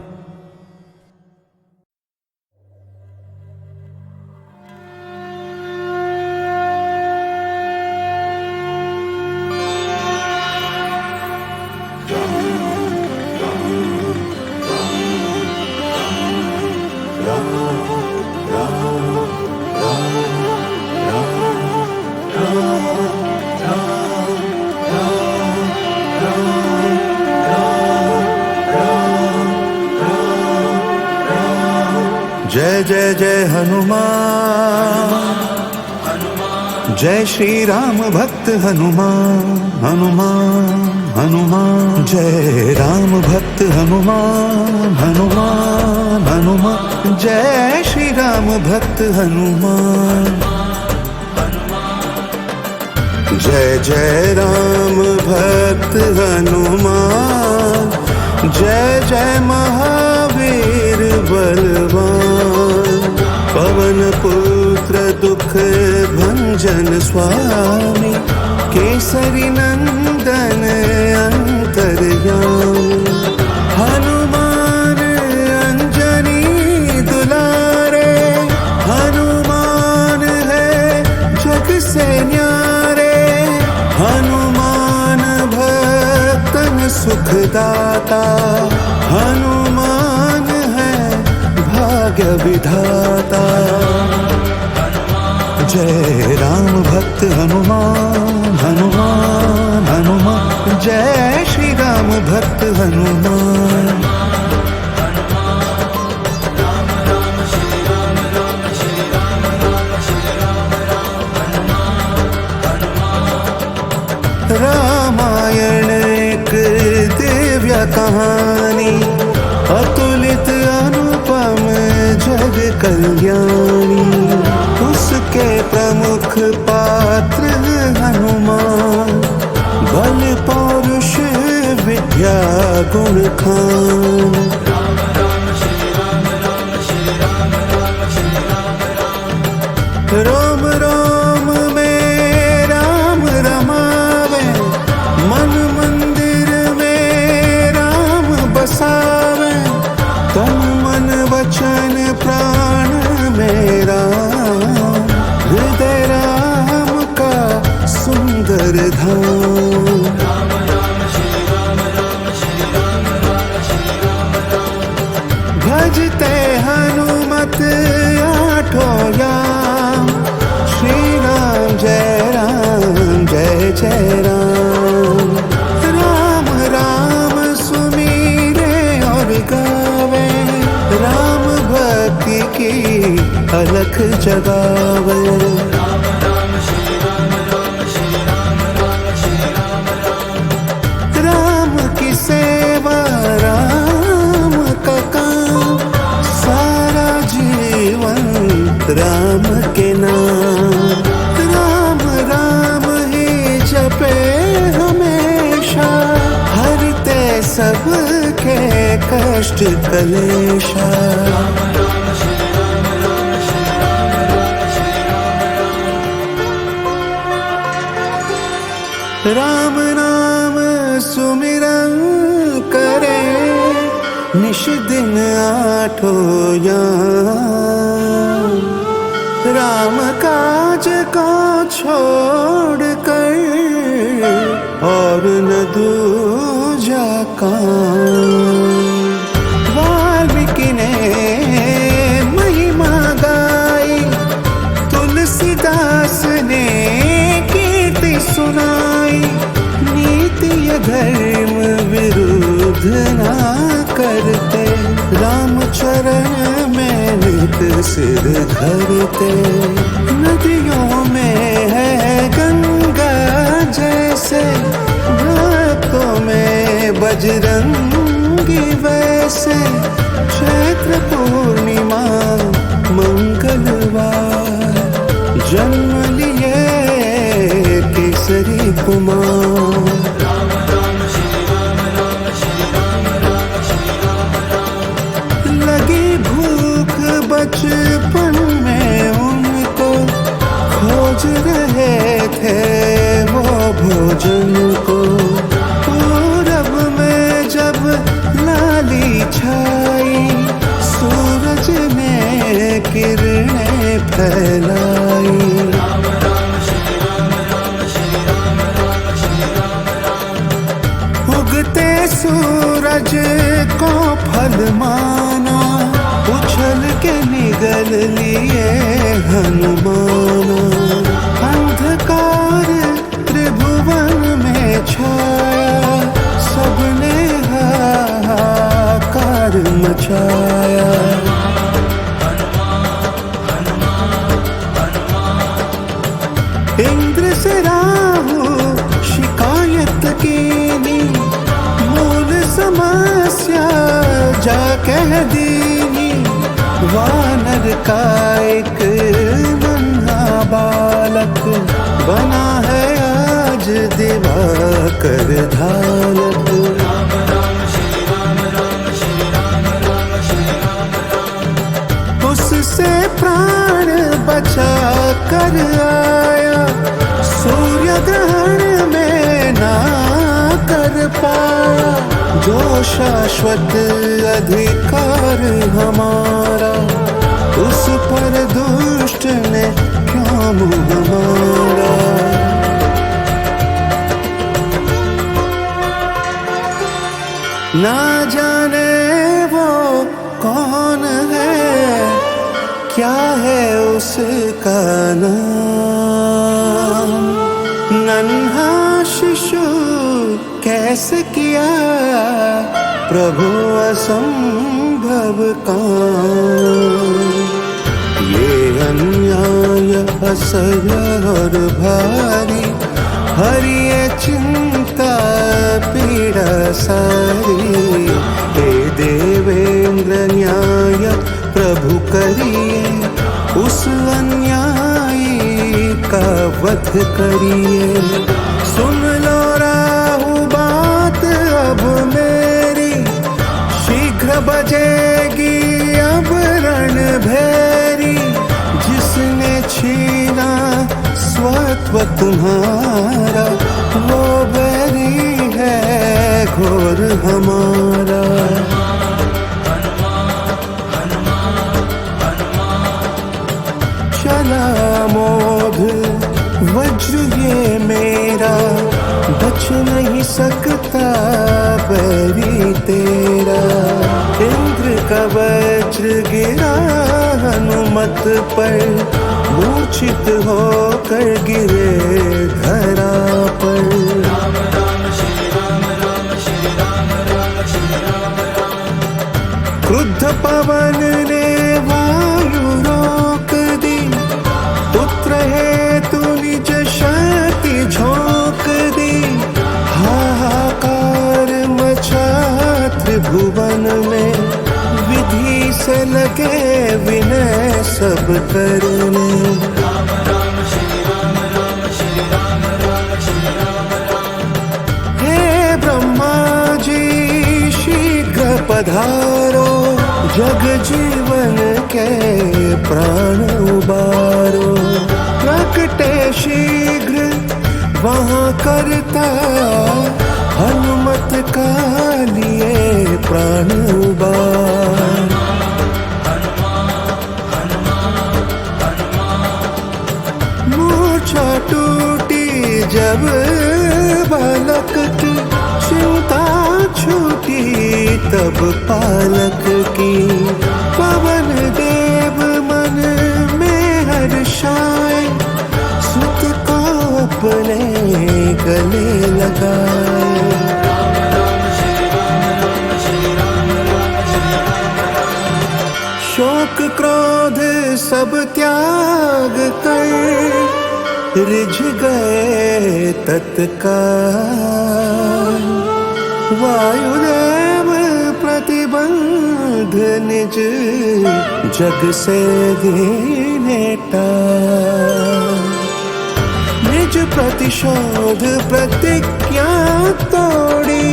जय जय जय हनुमान, जय श्री राम भक्त हनुमान, हनुमान हनुमान। जय राम भक्त हनुमान, हनुमान हनुमान। जय श्री राम भक्त हनुमान। जय जय राम भक्त हनुमान, जय जय महावीर बलवान। पवन पुत्र दुख भंजन स्वामी, केसरी नंदन अंतर्यामी। हनुमान अंजनी दुलारे, हनुमान है जग से न्यारे। हनुमान भक्तन सुखदाता, हनुमान है भाग्य विधाता। जय राम भक्त हनुमान, हनुमान हनुमान। जय श्री राम भक्त हनुमान। रामायण एक दिव्य कहानी, अतुलित अनुपम जग कल्याणी। उसके प्रमुख पात्र हनुमान, बल पौरुष विद्या गुण खान। रोम रोम में राम रमावे, मन मंदिर में राम बसावे। तन मन वचन प्राण में राम, हृदय राम का सुंदर धाम। भजते हनुमत आठों याम, श्री राम जय राम जय जय राम। राम राम सुमीरे और गावे, राम भक्ति की अलख जगावे। राम की सेवा राम का काम, सारा जीवन राम के नाम। राम राम ही जपे हमेशा, हरते सबके कष्ट कलेशा। राम नाम सुमिरन करे, निश दिन आठों याम। राम काज को छोड़ कर और न दूजा काम। वाल्मीकि ने महिमा गाई, तुलसीदास ने कीर्ति सुनाई। नीति धर्म विरुद्ध ना करते, रामचरण में नित सिर धरते। नदियों में है गंगा जैसे, भक्तों में बजरंगी वैसे। चैत्र पूर्णिमा मंगलवार, जन्म लिए केसरी कुमार। लगी भूख बचपन में उनको, खोज रहे थे वो भोजन को। पूरब छाई, सूरज ने किरणें फैलाई। उगते सूरज को फल माना, उछल के निगल लिए हनुमाना। अंधकार त्रिभुवन में छाया, सबने हाहाकार मचाया। इंद्र से राहु शिकायत कीनी, मूल समस्या जा कह दीनी। वानर का एक नन्हा बालक, बना है आज दिवाकर धालक। उससे प्राण बचा कर आया, सूर्य ग्रहण में ना कर पाया। जो शाश्वत अधिकार हमारा, उस पर दुष्ट ने क्यों मुँह मारा। ना जाने वो कौन है, क्या है उसका नाम। नन्हा शिशु कैसे किया प्रभु असंभव काम। ये अन्याय असह्य और भारी, हरि ये चिंता पीड़ा सारी। हे देवेंद्र न्याय प्रभु करिए, उस अन्यायी का वध करिए। सुन लो राहु बात अब मेरी, शीघ्र बजेगी अब रणभेरी। जिसने छीना स्वत्व तुम्हारा, वो बैरी है घोर हमारा। चला मोध वज्र ये मेरा, बच नहीं सकता बैरी तेरा। इंद्र का वज्र गिरा हनुमत पर, मूर्छित होकर गिरे धरा पर। क्रुद्ध पवन ने वायु रोक दी, पुत्र हेतु निज शक्ति झोंक दी। हाहाकार मचा त्रिभुवन में, विधि से लगे विनय सब करने। हे ब्रह्मा जी शीघ्र पधारो, जग जीवन के प्राण उबारो। प्रकटे शीघ्र वहाँ करता, हनुमत का लिए प्राण उबार। मूर्छा टूटी जब बालक की, चिंता छूटी तब पालक की। पवन देव मन में हर्षाए, सुत को अपने गले लगाए। शोक क्रोध सब त्याग कर, रिझ गए तत्काल। वायुदेव प्रतिबंध निज, जग से दीने टाल। निज प्रतिशोध प्रतिज्ञा तोड़ी,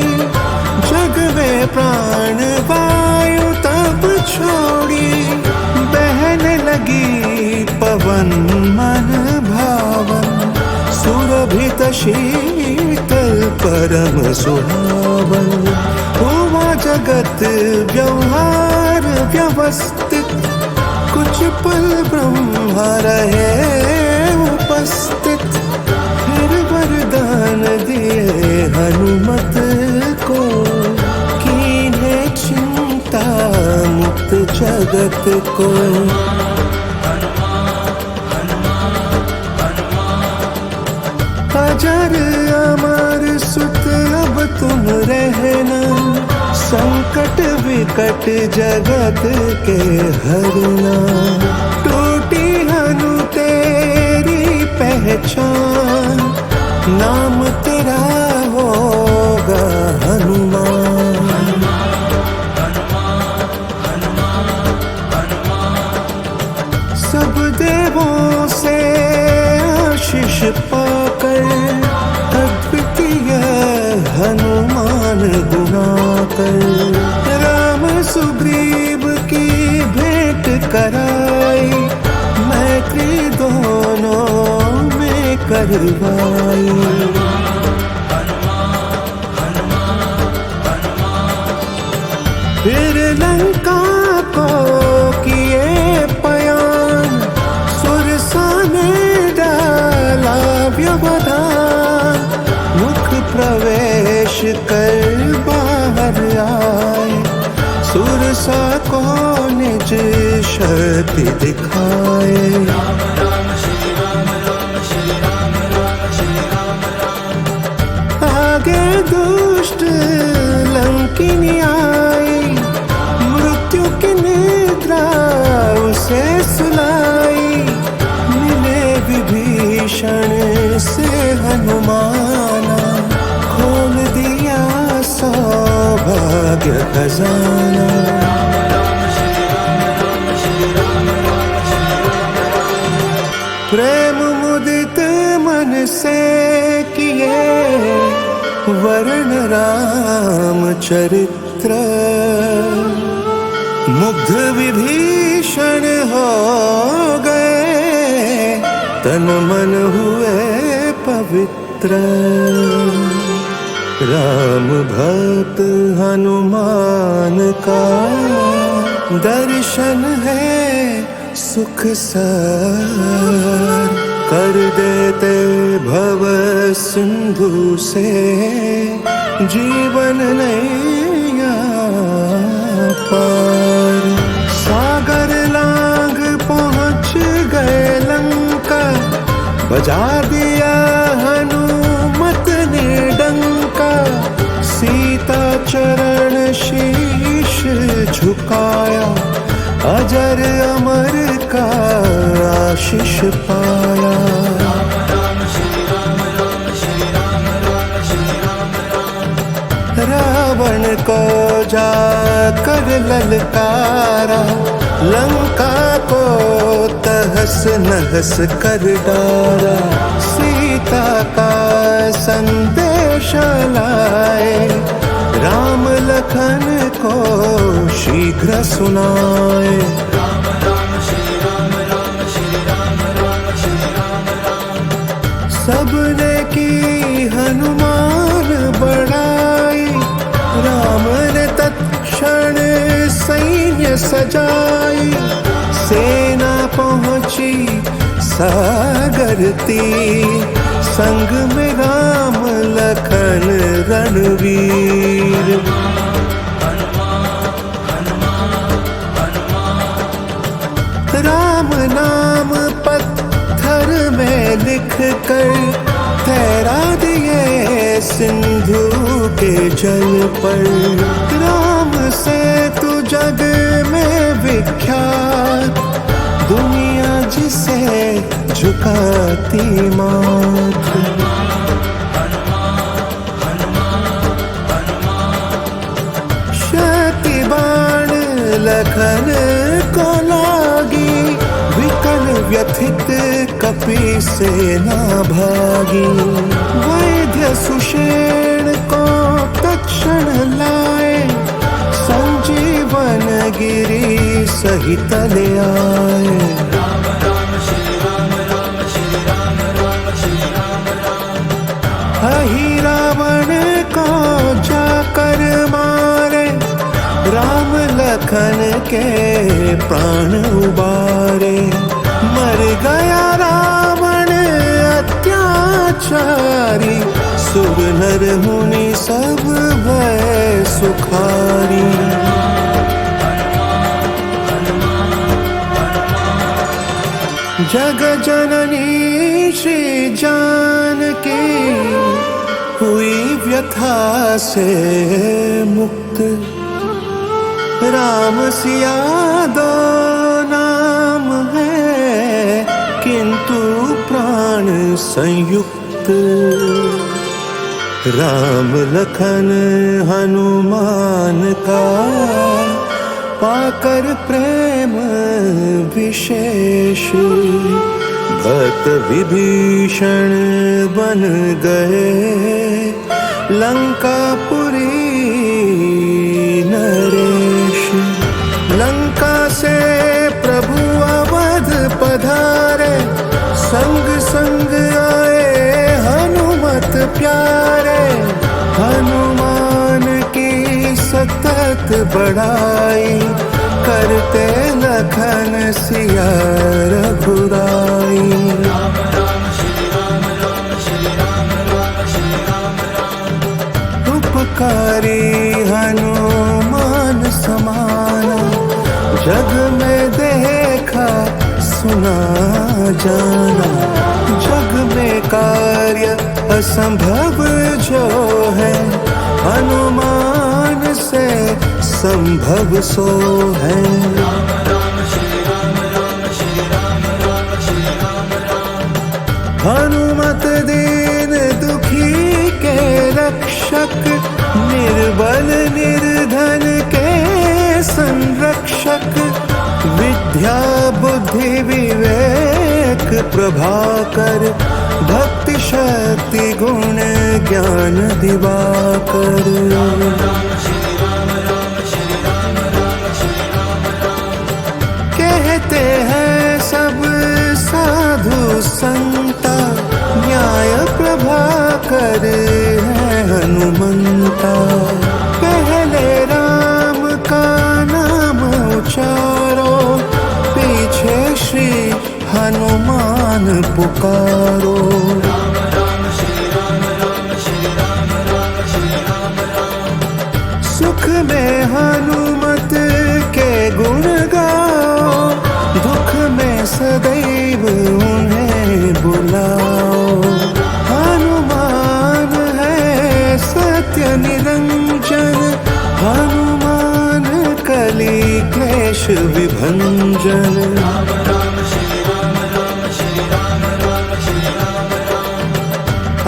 जग में प्राण वायु तब छोड़ी। बहने लगी पवन मन भावन, सुरभित शीतल परम सुहावन। हुआ जग जगत व्यवहार व्यवस्थित, कुछ पल ब्रह्मा रहे उपस्थित। फिर वरदान दिए हनुमत को, कीन्हे चिंता मुक्त जगत को। अजर अमर सुत अब तुम रहना, संकट विकट जगत के हरना। टूटी हनु तेरी पहचान, नाम तेरा होगा हनुमान। सब देवों से आशीष पाकर, अद्वितीय हनुमान गुणाकर। राम सुग्रीव की भेंट कराई, मैत्री दोनों में करवाई। फिर लंका को किए पयान, सुरसा ने डाला व्यवधान। मुख प्रवेश कर बाहर आए, सुरसा को निज शक्ति दिखाए। आगे दुष्ट लंकिनी आई, मृत्यु की निद्रा उसे सुलाई। मिले विभीषण से हनुमाना, खोल दिया सौभाग्य खजाना। प्रेम मुदित मन से किए वर्ण राम चरित्र, मुग्ध विभीषण हो गए, तन मन हुए पवित्र। राम भक्त हनुमान का, दर्शन है सुख सार। कर देते भव सिंधु से, जीवन नैया पार। सागर लांग पहुँच गए लंका, बजा दिया हनुमत ने डंका। सीता चरण शीश झुकाया, अजर अमर का आशीष पाया। रावण को जाकर ललकारा, लंका को तहस नहस कर डाला। सीता का संदेश लाए, राम लखन को शीघ्र सुनाए। सबने की हनुमान बड़ाई, राम ने तत्क्षण सैन्य सजाई। सेना पहुंची सागर तीर, संग में राम लखन रणवीर। राम नाम पत्थर में लिख कर, ठहरा दिए सिंधु के जल पर। राम से तू जग में विख्यात, दुनिया जिसे झुकाती माथ। शक्ति बाण लखन को लागी, विकल व्यथित कपि सेना भागी। वैद्य सुषेण को तत्क्षण लाए, संजीवन गिरी सहित ले आए। ही रावण को जाकर मारे, लखन के प्राण उबारे। मर गया रावण अत्याचारी, सुर नर मुनि सब भय सुखारी। जग जननी श्री जानकी हुई व्यथा से मुक्त। राम सिया दो नाम है, किंतु प्राण संयुक्त। राम लखन हनुमान का पाकर प्रेम विशेष। भक्त विभीषण बन गए लंकापुरी नरेश। लंका से प्रभु अवध पधारे, संग संग आए हनुमत प्यारे। हनुमान की सतत बड़ाई, करते लखन सिया रघुराई। उपकारी हनुमान समाना, जग में देखा सुना जाना। जग में कार्य असंभव जो है, हनुमान से संभव सो है। हनुमत दीन दुखी के रक्षक, निर्बल निर्धन के संरक्षक। विद्या बुद्धि विवेक प्रभाकर, भक्ति शक्ति गुण ज्ञान दिवाकर। कहते हैं सब साधु संता, न्याय प्रभाकर है हनुमंता। पहले राम का नाम उचारो, पीछे श्री हनुमान पुकारो। सुख में हनुमत के गुण गाओ, दुख में सदैव उन्हें बुलाओ। हनुमान है सत्य निरंजन, हनुमान कली क्लेश विभंजन।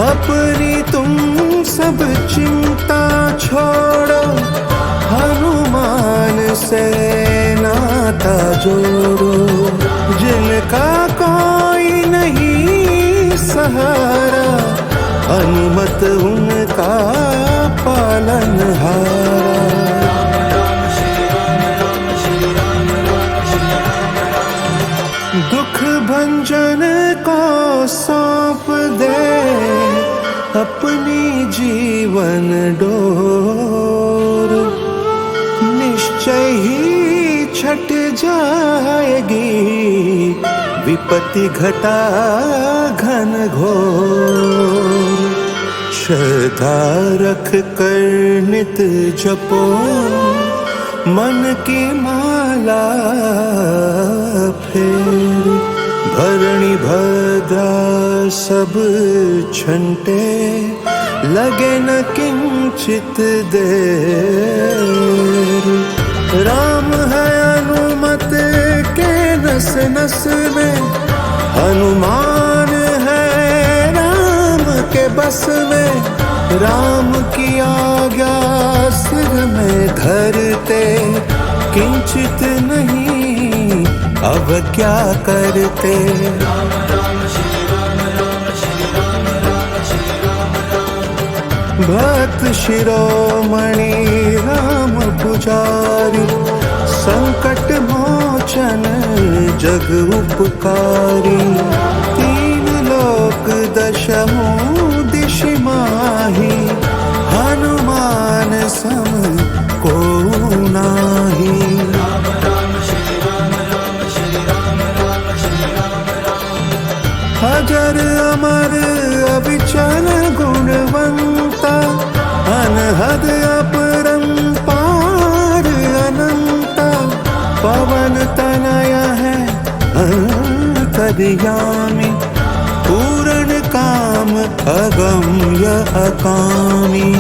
अपनी तुम सब चिंता छोड़ो, हनुमान से नाता जोड़ो। जिनका कोई नहीं सहारा, हनुमत उनका पालनहारा। दुख भंजन को सौंप दे अपनी जीवन डोर। निश्चय ही छट जाएगी विपत्ति घटा घन घोर। श्रद्धा रख कर नित जपो, मन की माला फेर। भरणी भद्रा सब छंटे, लगे न किंचित देर। राम है अनुमत के नस नस में, हनुमान है राम के बस में। राम की आज्ञा सिर में धरते, किंचित नहीं अब क्या करते। भक्त शिरोमणि राम पुजारी, संकट मोचन जग उपकारी। तीन लोक दशमों दिशि माही, हनुमान सम को नाही। अजर अमर अविचल गुणवंता अनहद अपरंपार अनंता पवन तनया है अंतर्यामी पूर्ण काम अगम्य अकामी।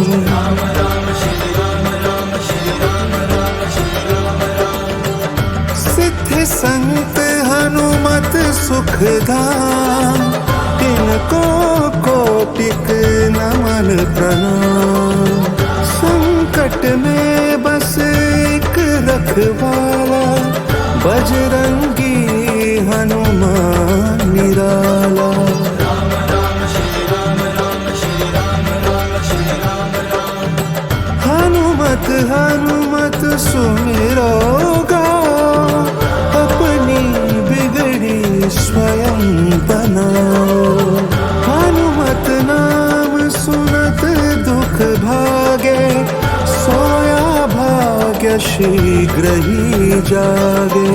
सिद्ध संत हनुमत सुखधाम इनको कोटिक नमन प्रणाम। संकट में बस एक रखवाला बजरंगी हनुमान निराला। हनुमत हनुमत सुमिरो गाओ अपनी बिगड़ी स्वयं बनाओ। हनुमत नाम सुनत दुख भागे सोया भाग्य शीघ्र ही जागे।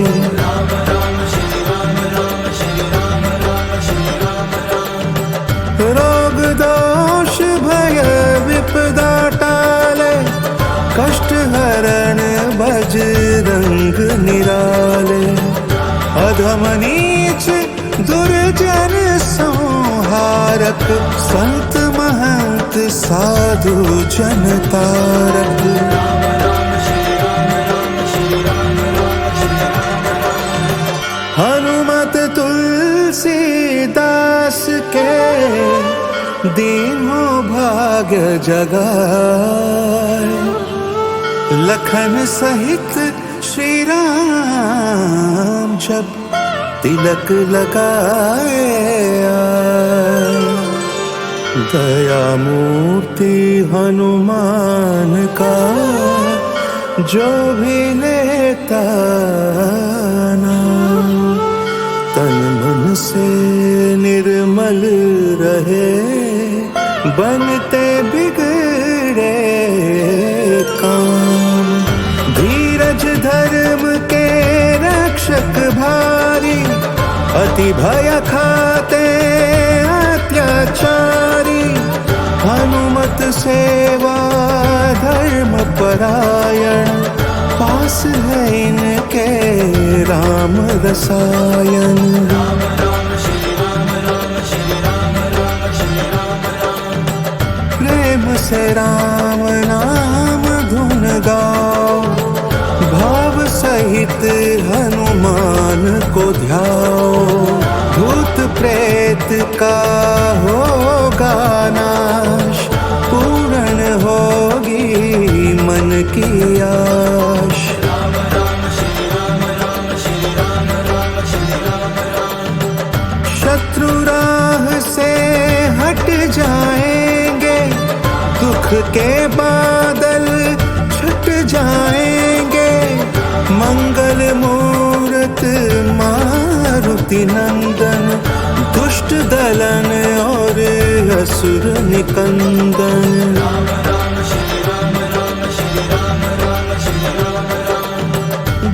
रोग दोष भय विपदा टाले कष्ट हरण बजरंग निराले। अधम नीच दुर्जन संहारक संत महंत साधु जन तारक। हनुमत तुलसीदास के दीनों भाग्य जगाए। लखन सहित श्री राम जब तिलक लगाए आए। दया मूर्ति हनुमान का जो भी लेता नाम तन मन से निर्मल रहे बनते बिगड़े काम। धीरज धर्म के रक्षक भारी अति भय खाते अत्याचारी। हनुमत सेवा धर्म परायण पास है इनके राम रसायन। प्रेम से राम नाम धुन गाओ भाव सहित हनुमान को ध्याओ। भूत प्रेत का होगा नाश पूर्ण होगी मन की आश। शत्रु राह से हट जाएंगे दुख के बादल छट जाएंगे। मंगल मूरत मारुति नंदन दुष्ट दलन और असुर निकंदन।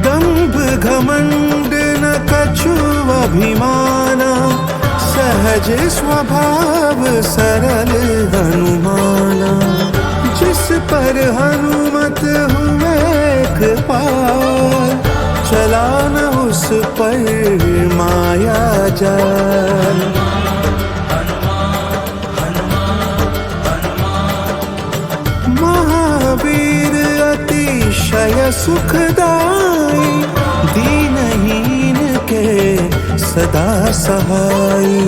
दंभ घमंड न कछु अभिमाना सहज स्वभाव सरल हनुमाना। जिस पर हनुमत हुए कृपाल चला न उस पर माया जाल। महावीर अतिशय सुखदाई दीनहीन के सदा सहाई।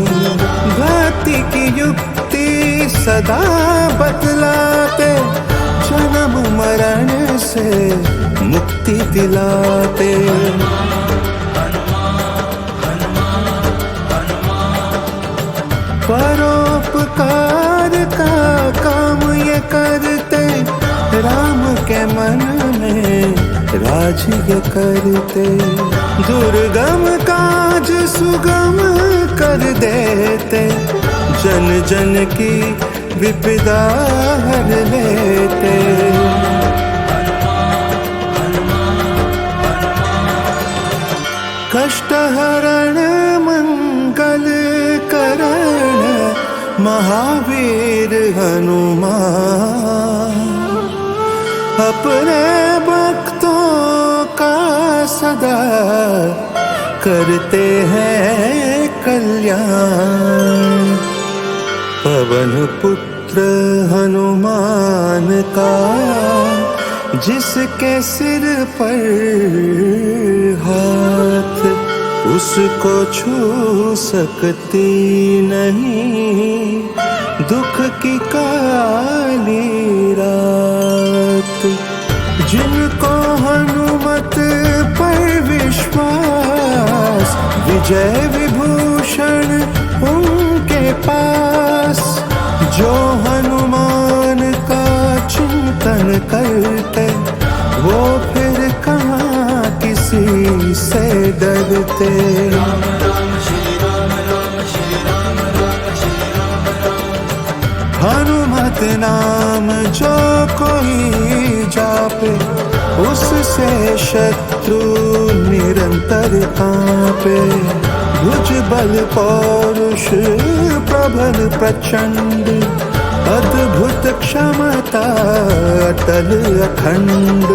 भक्ति की युक्ति सदा बतलाते जन्म मरण से मुक्ति दिलाते। परोपकार का काम ये करते राम के मन में राज्य करते। दुर्गम काज सुगम कर देते जन जन की विपदा हर लेते। कष्ट हरण मंगल करण हनुमान अपने भक्तों का सदा करते हैं कल्याण। पवन पुत्र हनुमान का जिसके सिर पर हाथ, उसको छू सकती नहीं दुख की काली रात। जिनको हनुमत पर विश्वास, विजय विभूषण उनके पास। जो हनुमान का चिंतन करते, वो फिर कहाँ किसी से डरते। हनुमत नाम जो कोई जापे, उससे शत्रु निरंतर कांपे। भुज बल पौरुष प्रबल प्रचंड, अद्भुत क्षमता अटल अखंड।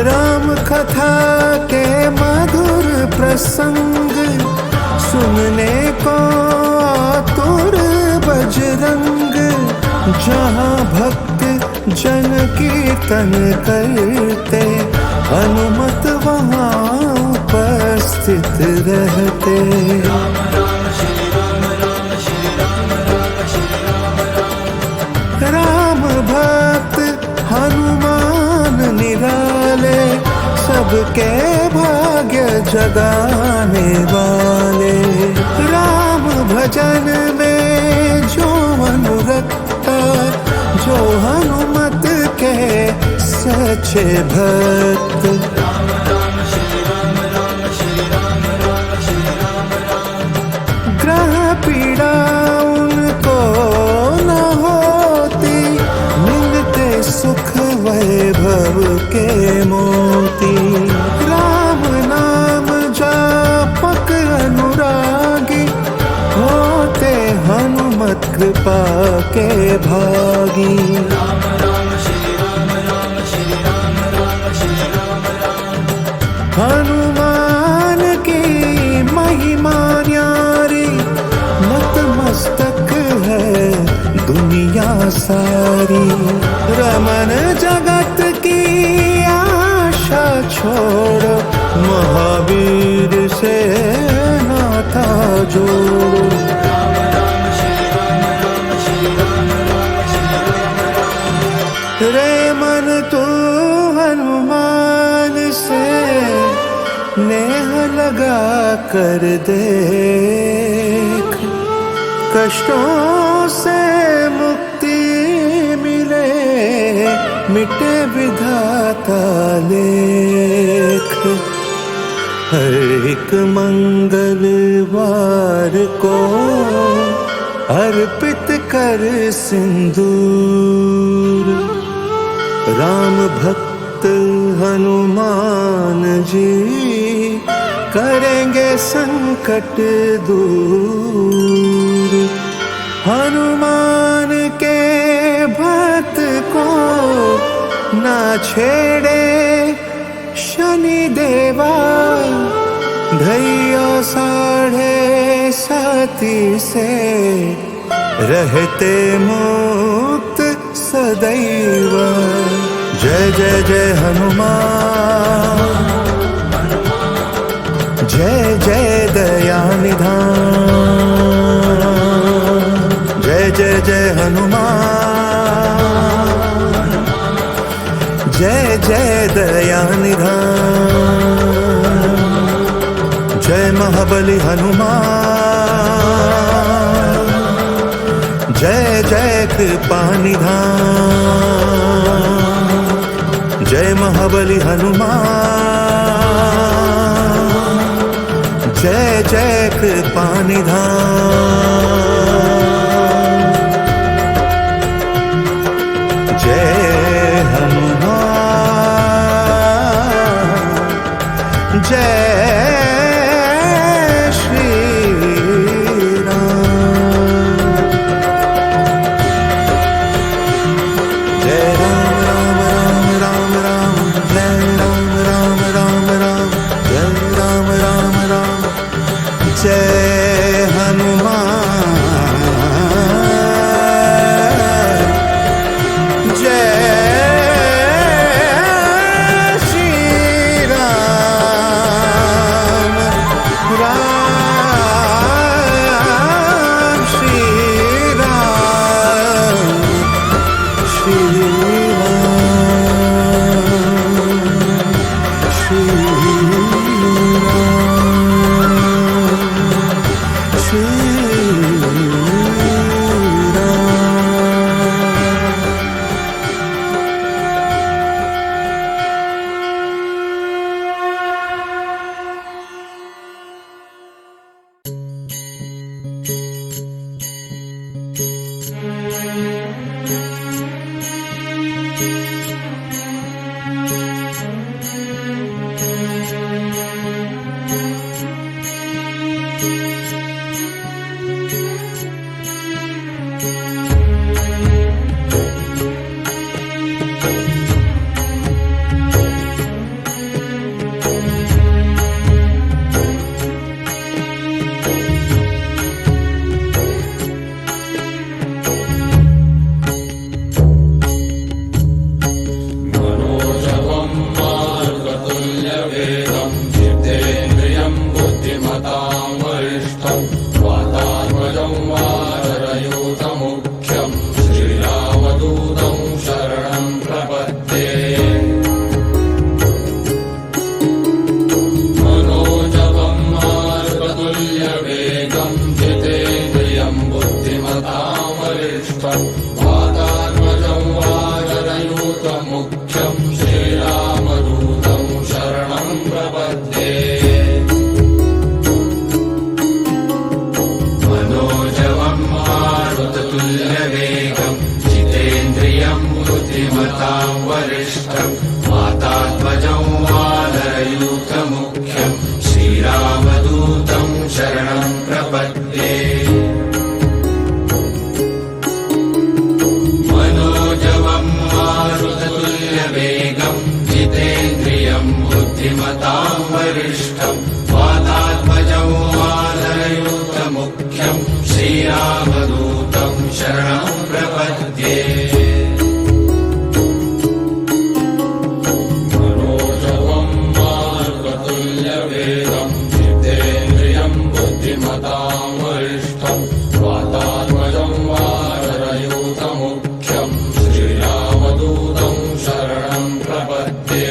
राम कथा के मधुर प्रसंग, सुनने को आतुर बजरंग। जहाँ भक्त जन कीर्तन करते, हनुमत वहाँ उपस्थित रहते। राम भक्त हनुमान निराले, सबके भाग्य जगाने वाले। राम भजन में जो अनुरक्ता, जो हनुमत के सच्चे भक्त। ग्रह पीड़ा उनको न होती, मिलते सुख वैभव के मोती। राम नाम जापक अनुरागी, होते हनुमत कृपा के भागी। हनुमान की महिमा न्यारी, नतमस्तक है दुनिया सारी। रमन जगत की आशा छोड़ो, महावीर से नाता जोड़ो। रे मन तू हनुमान से नेह लगा कर देख। कष्टों से मुक्ति मिले, मिटे विधाता लेख। हर एक मंगलवार को अर्पित कर सिंदूर। राम भक्त हनुमान जी करेंगे संकट दूर। हनुमान के भक्त को ना छेड़े शनि देवा, धैया 7:30 से रहते मुक्त सदैव। जय जय जय हनुमान, जय जय दया निधान। जय जय जय हनुमान, जय जय दया निधान। जय महाबली हनुमान, जय जय कृपा निधान। जय महाबली हनुमान, जय जय कृपा निधान। जय हनुमान, जय श्री
वरिष्ठं वातात्मजं वानरयूतमुख्यं श्रीरामदूतं शरणं प्रपद्ये मनोजवं मारुततुल्यवेगं जितेन्द्रियं बुद्धिमतां वरिष्ठं वातात्मजं वानरयूतमुख्यं श्रीरामदूतं शरणं प्रपद्ये मनोजवं मारुततुल्यवेगं जितेन्द्रियं बुद्धिमतां वरिष्ठं वातात्मजं वानरयूतमुख्यं श्रीरामदूतं शरणं प्रपद्ये मनोजवं मारुततुल्यवेगं जितेन्द्रियं बुद्धिमतां वरिष्ठं वातात्मजं वानरयूतमुख्यं श्रीरामदूतं शरणं प्रपद्ये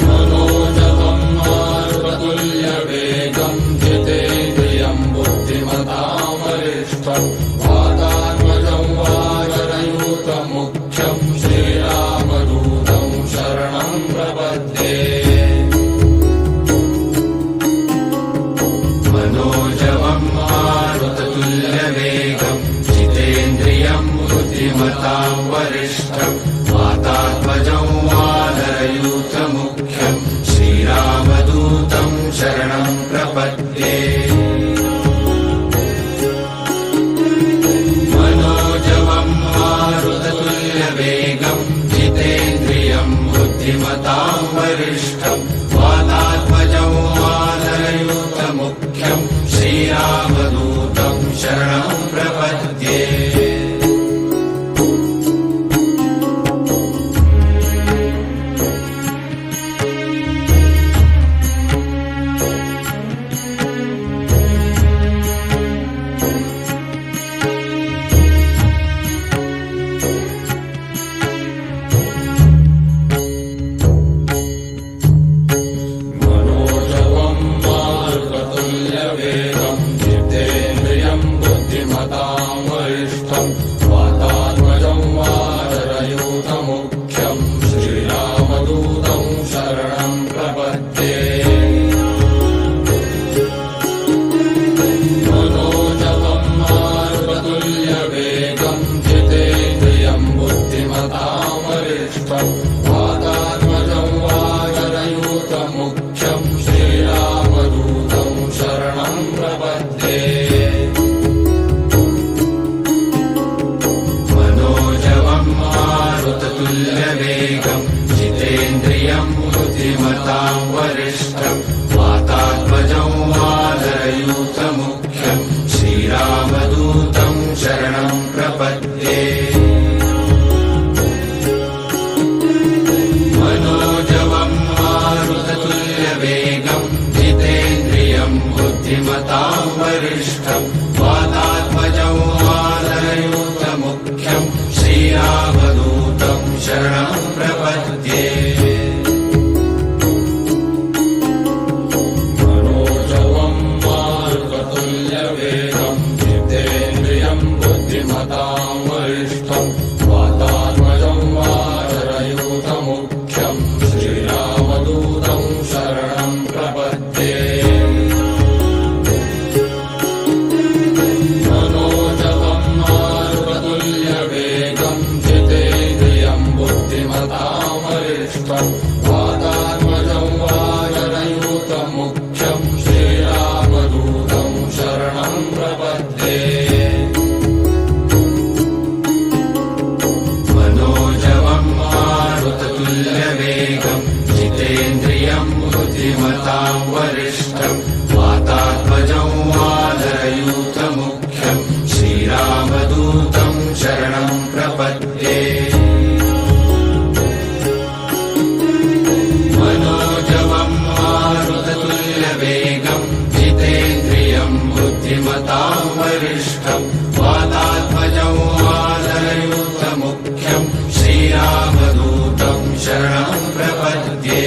मनोजवं मारुततुल्यवेगं जितेन्द्रियं बुद्धिमतां वरिष्ठं वातात्मजं वानरयूतमुख्यं श्रीरामदूतं शरणं प्रपद्ये मनोजवं मारुततुल्यवेगं जितेन्द्रियं बुद्धिमतां वरिष्ठं वातात्मजं वानरयूतमुख्यं श्रीरामदूतं शरणं प्रपद्ये मनोजवं मारुततुल्यवेगं जितेन्द्रियं बुद्धिमतां वरिष्ठं वातात्मजं वानरयूतमुख्यं श्रीरामदूतं शरणं प्रपद्ये मनोजवं मारुततुल्यवेगं जितेन्द्रियं बुद्धिमतां वरिष्ठं वातात्मजं वानरयूतमुख्यं श्रीरामदूतं शरणं प्रपद्ये मनोजवं मारुततुल्यवेगं जितेन्द्रियं बुद्धिमतां वरिष्ठं वातात्मजं वानरयूतमुख्यं श्रीरामदूतं शरणं प्रपद्ये मनोजवं मारुततुल्यवेगं जितेन्द्रियं बुद्धिमतां वरिष्ठं वातात्मजं वानरयूतमुख्यं श्रीरामदूतं शरणं प्रपद्ये मनोजवं मारुततुल्यवेगं जितेन्द्रियं बुद्धिमतां वरिष्ठं वातात्मजं वानरयूतमुख्यं श्रीरामदूतं शरणं प्रपद्ये मनोजवं मारुततुल्यवेगं जितेन्द्रियं बुद्धिमतां वरिष्ठं वातात्मजं वानरयूतमुख्यं श्रीरामदूतं शरणं प्रपद्ये मनोजवं मारुततुल्यवेगं जितेन्द्रियं बुद्धिमतां वरिष्ठं वातात्मजं वानरयूतमुख्यं श्रीरामदूतं शरणं प्रपद्ये मनोजवं मारुततुल्यवेगं जितेन्द्रियं बुद्धिमतां वरिष्ठं वातात्मजं वानरयूतमुख्यं श्रीरामदूतं शरणं प्रपद्ये मनोजवं मारुततुल्यवेगं जितेन्द्रियं बुद्धिमतां वरिष्ठं वातात्मजं वानरयूतमुख्यं श्रीरामदूतं शरणं प्रपद्ये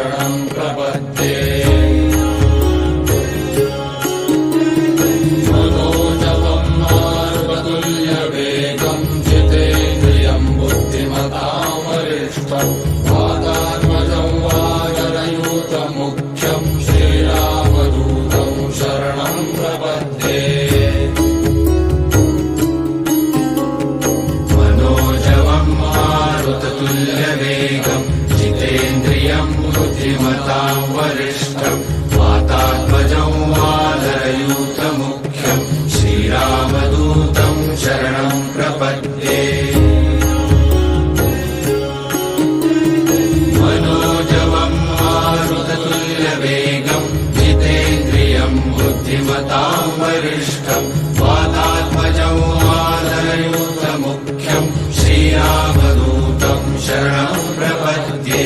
शरणं प्रपद्ये मनोजवं मारुततुल्यवेगं जितेन्द्रियं बुद्धिमतां वरिष्ठं वातात्मजं वानरयूथमुख्यं श्रीरामदूतं शरणं प्रपद्ये मनोजवं मारुततुल्यवेगं जितेन्द्रियं बुद्धिमतां वरिष्ठं वातात्मजं वानरयूथमुख्यं श्रीरामदूतं शरणं प्रपद्ये मनोजवं मारुततुल्यवेगं जितेन्द्रियं बुद्धिमतां वरिष्ठं वातात्मजं वानरयूथमुख्यं श्रीरामदूतं शरणं प्रपद्ये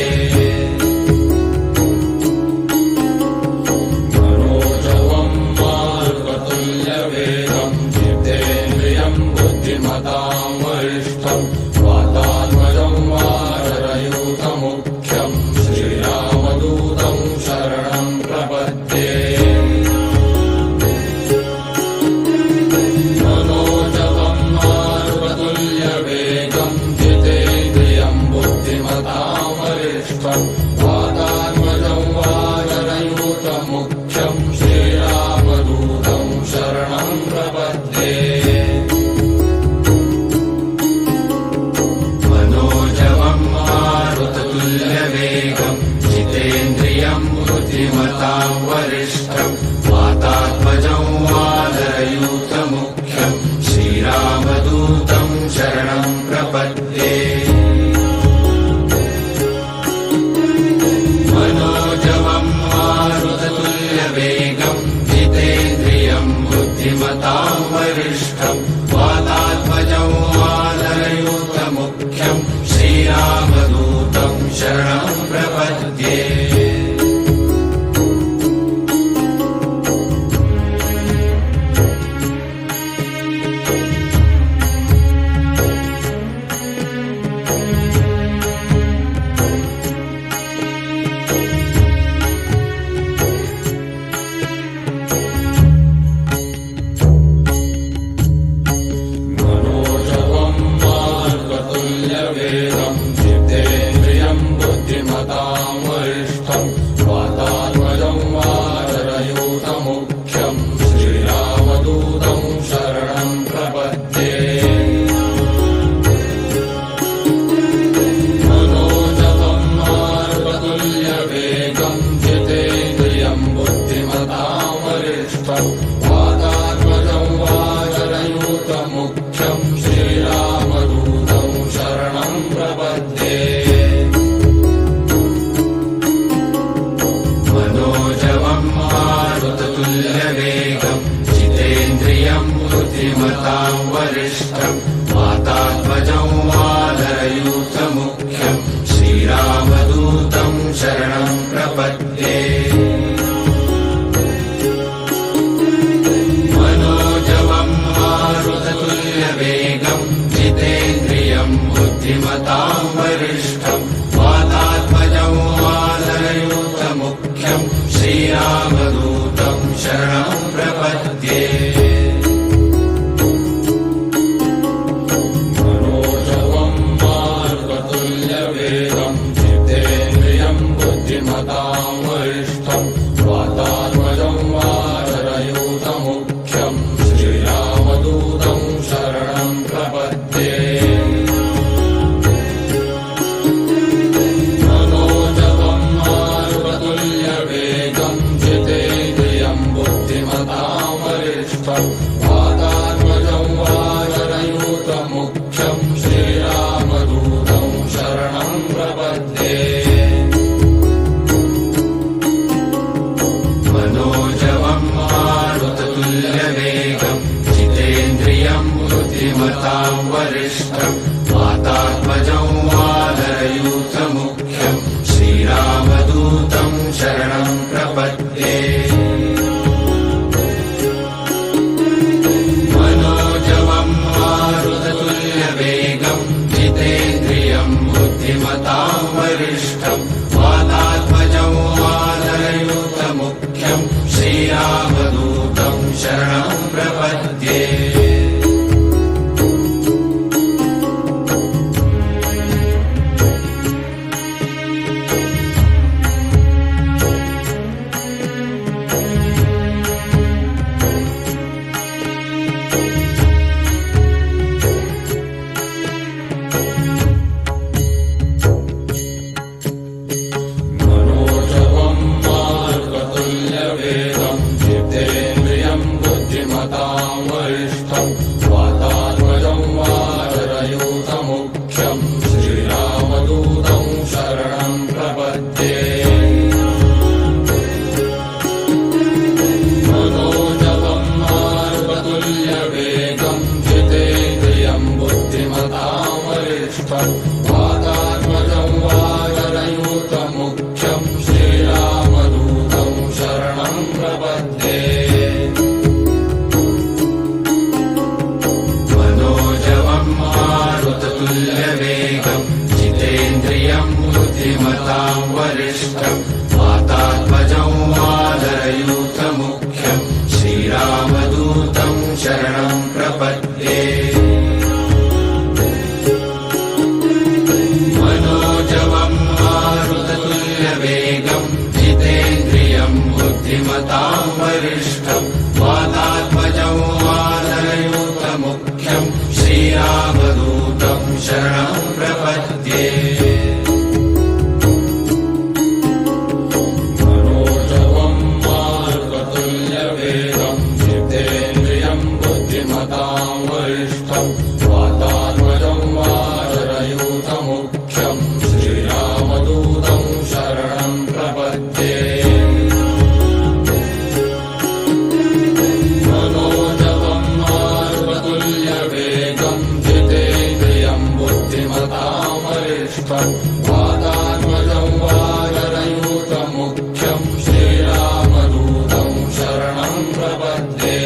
मनोजवं मारुततुल्यवेगं जितेन्द्रियं बुद्धिमतां वरिष्ठं वातात्मजं वानरयूथमुख्यं श्रीरामदूतं शरणं प्रपद्ये मनोजवं मारुततुल्यवेगं जितेन्द्रियं बुद्धिमतां वरिष्ठं वातात्मजं वानरयूथमुख्यं श्रीरामदूतं शरणं प्रपद्ये मनोजवं मारुततुल्यवेगं जितेन्द्रियं बुद्धिमतां वरिष्ठं वातात्मजं वानरयूथमुख्यं श्रीरामदूतं शरणं प्रपद्ये मनोजवं मारुततुल्यवेगं जितेन्द्रियं बुद्धिमतां वरिष्ठं वातात्मजं वानरयूथमुख्यं श्रीरामदूतं शरणं प्रपद्ये मनोजवं मारुततुल्यवेगं जितेन्द्रियं बुद्धिमतां वरिष्ठं वातात्मजं वानरयूथमुख्यं श्रीरामदूतं शरणं प्रपद्ये मनोजवं मारुततुल्यवेगं जितेन्द्रियं बुद्धिमतां वरिष्ठं वातात्मजं वानरयूथमुख्यं श्रीरामदूतं शरणं प्रपद्ये मनोजवं मारुततुल्यवेगं जितेन्द्रियं बुद्धिमतां वरिष्ठं वातात्मजं वानरयूथमुख्यं श्रीरामदूतं शरणं प्रपद्ये मनोजवं मारुततुल्यवेगं जितेन्द्रियं बुद्धिमतां वरिष्ठं वातात्मजं वानरयूथमुख्यं श्रीरामदूतं शरणं प्रपद्ये मनोजवं मारुततुल्यवेगं जितेन्द्रियं बुद्धिमतां वरिष्ठं वातात्मजं वानरयूथमुख्यं श्रीरामदूतं शरणं प्रपद्ये मनोजवं मारुततुल्यवेगं जितेन्द्रियं बुद्धिमतां वरिष्ठं वातात्मजं वानरयूथमुख्यं श्रीरामदूतं शरणं प्रपद्ये मनोजवं मारुततुल्यवेगं जितेन्द्रियं बुद्धिमतां वरिष्ठं वातात्मजं वानरयूथमुख्यं श्रीरामदूतं शरणं प्रपद्ये मनोजवं मारुततुल्यवेगं जितेन्द्रियं बुद्धिमतां वरिष्ठं वातात्मजं बुद्धिमतां वरिष्ठं वातात्मजं वानरयूतमुख्यं श्रीरामदूतं शरणं प्रपद्ये मनोजवं मारुततुल्यवेगं जितेन्द्रियं बुद्धिमतां वरिष्ठं वातात्मजं वानरयूतमुख्यं श्रीरामदूतं शरणं प्रपद्ये मनोजवं मारुततुल्यवेगं जितेन्द्रियं बुद्धिमतां वरिष्ठं वातात्मजं वानरयूतमुख्यं श्रीरामदूतं शरणं प्रपद्ये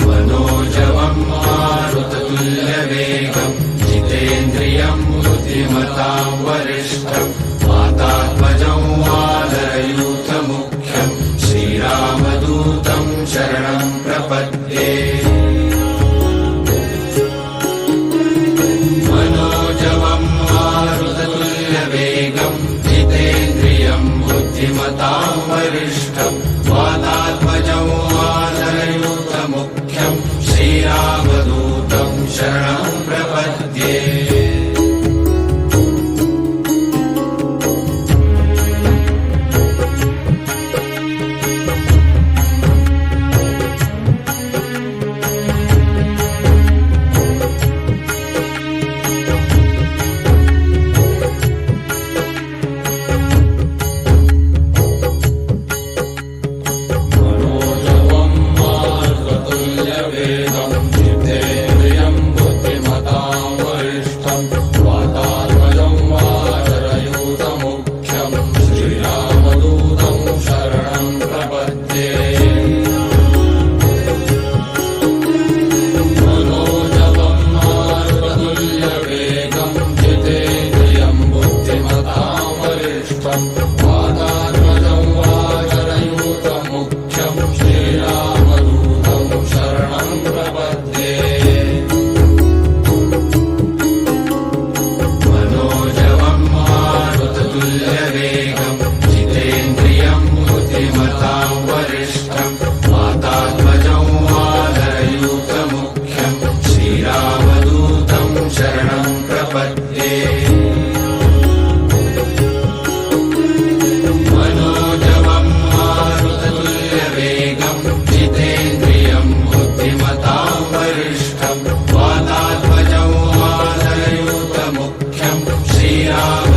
मनोजवं मारुततुल्यवेगं जितेन्द्रियं बुद्धिमतां वरिष्ठं वातात्मजं वानरयूतमुख्यं श्रीरामदूतं शरणं प्रपद्ये मनोजवं मारुततुल्यवेगं जितेन्द्रियं बुद्धिमतां वरिष्ठं वातात्मजं वानरयूतमुख्यं श्रीरामदूतं शरणं प्रपद्ये मनोजवं मारुततुल्यवेगं जितेन्द्रियं बुद्धिमतां वरिष्ठं वातात्मजं वानरयूतमुख्यं श्रीरामदूतं शरणं प्रपद्ये मनोजवं मारुततुल्यवेगं जितेन्द्रियं बुद्धिमतां वरिष्ठं वातात्मजं वानरयूतमुख्यं श्रीरामदूतं शरणं प्रपद्ये मनोजवं मारुततुल्यवेगं जितेन्द्रियं बुद्धिमतां वरिष्ठं वातात्मजं वानरयूतमुख्यं श्रीरामदूतं शरणं प्रपद्ये मनोजवं मारुततुल्यवेगं जितेन्द्रियं बुद्धिमतां वरिष्ठं वातात्मजं वानरयूतमुख्यं श्रीराम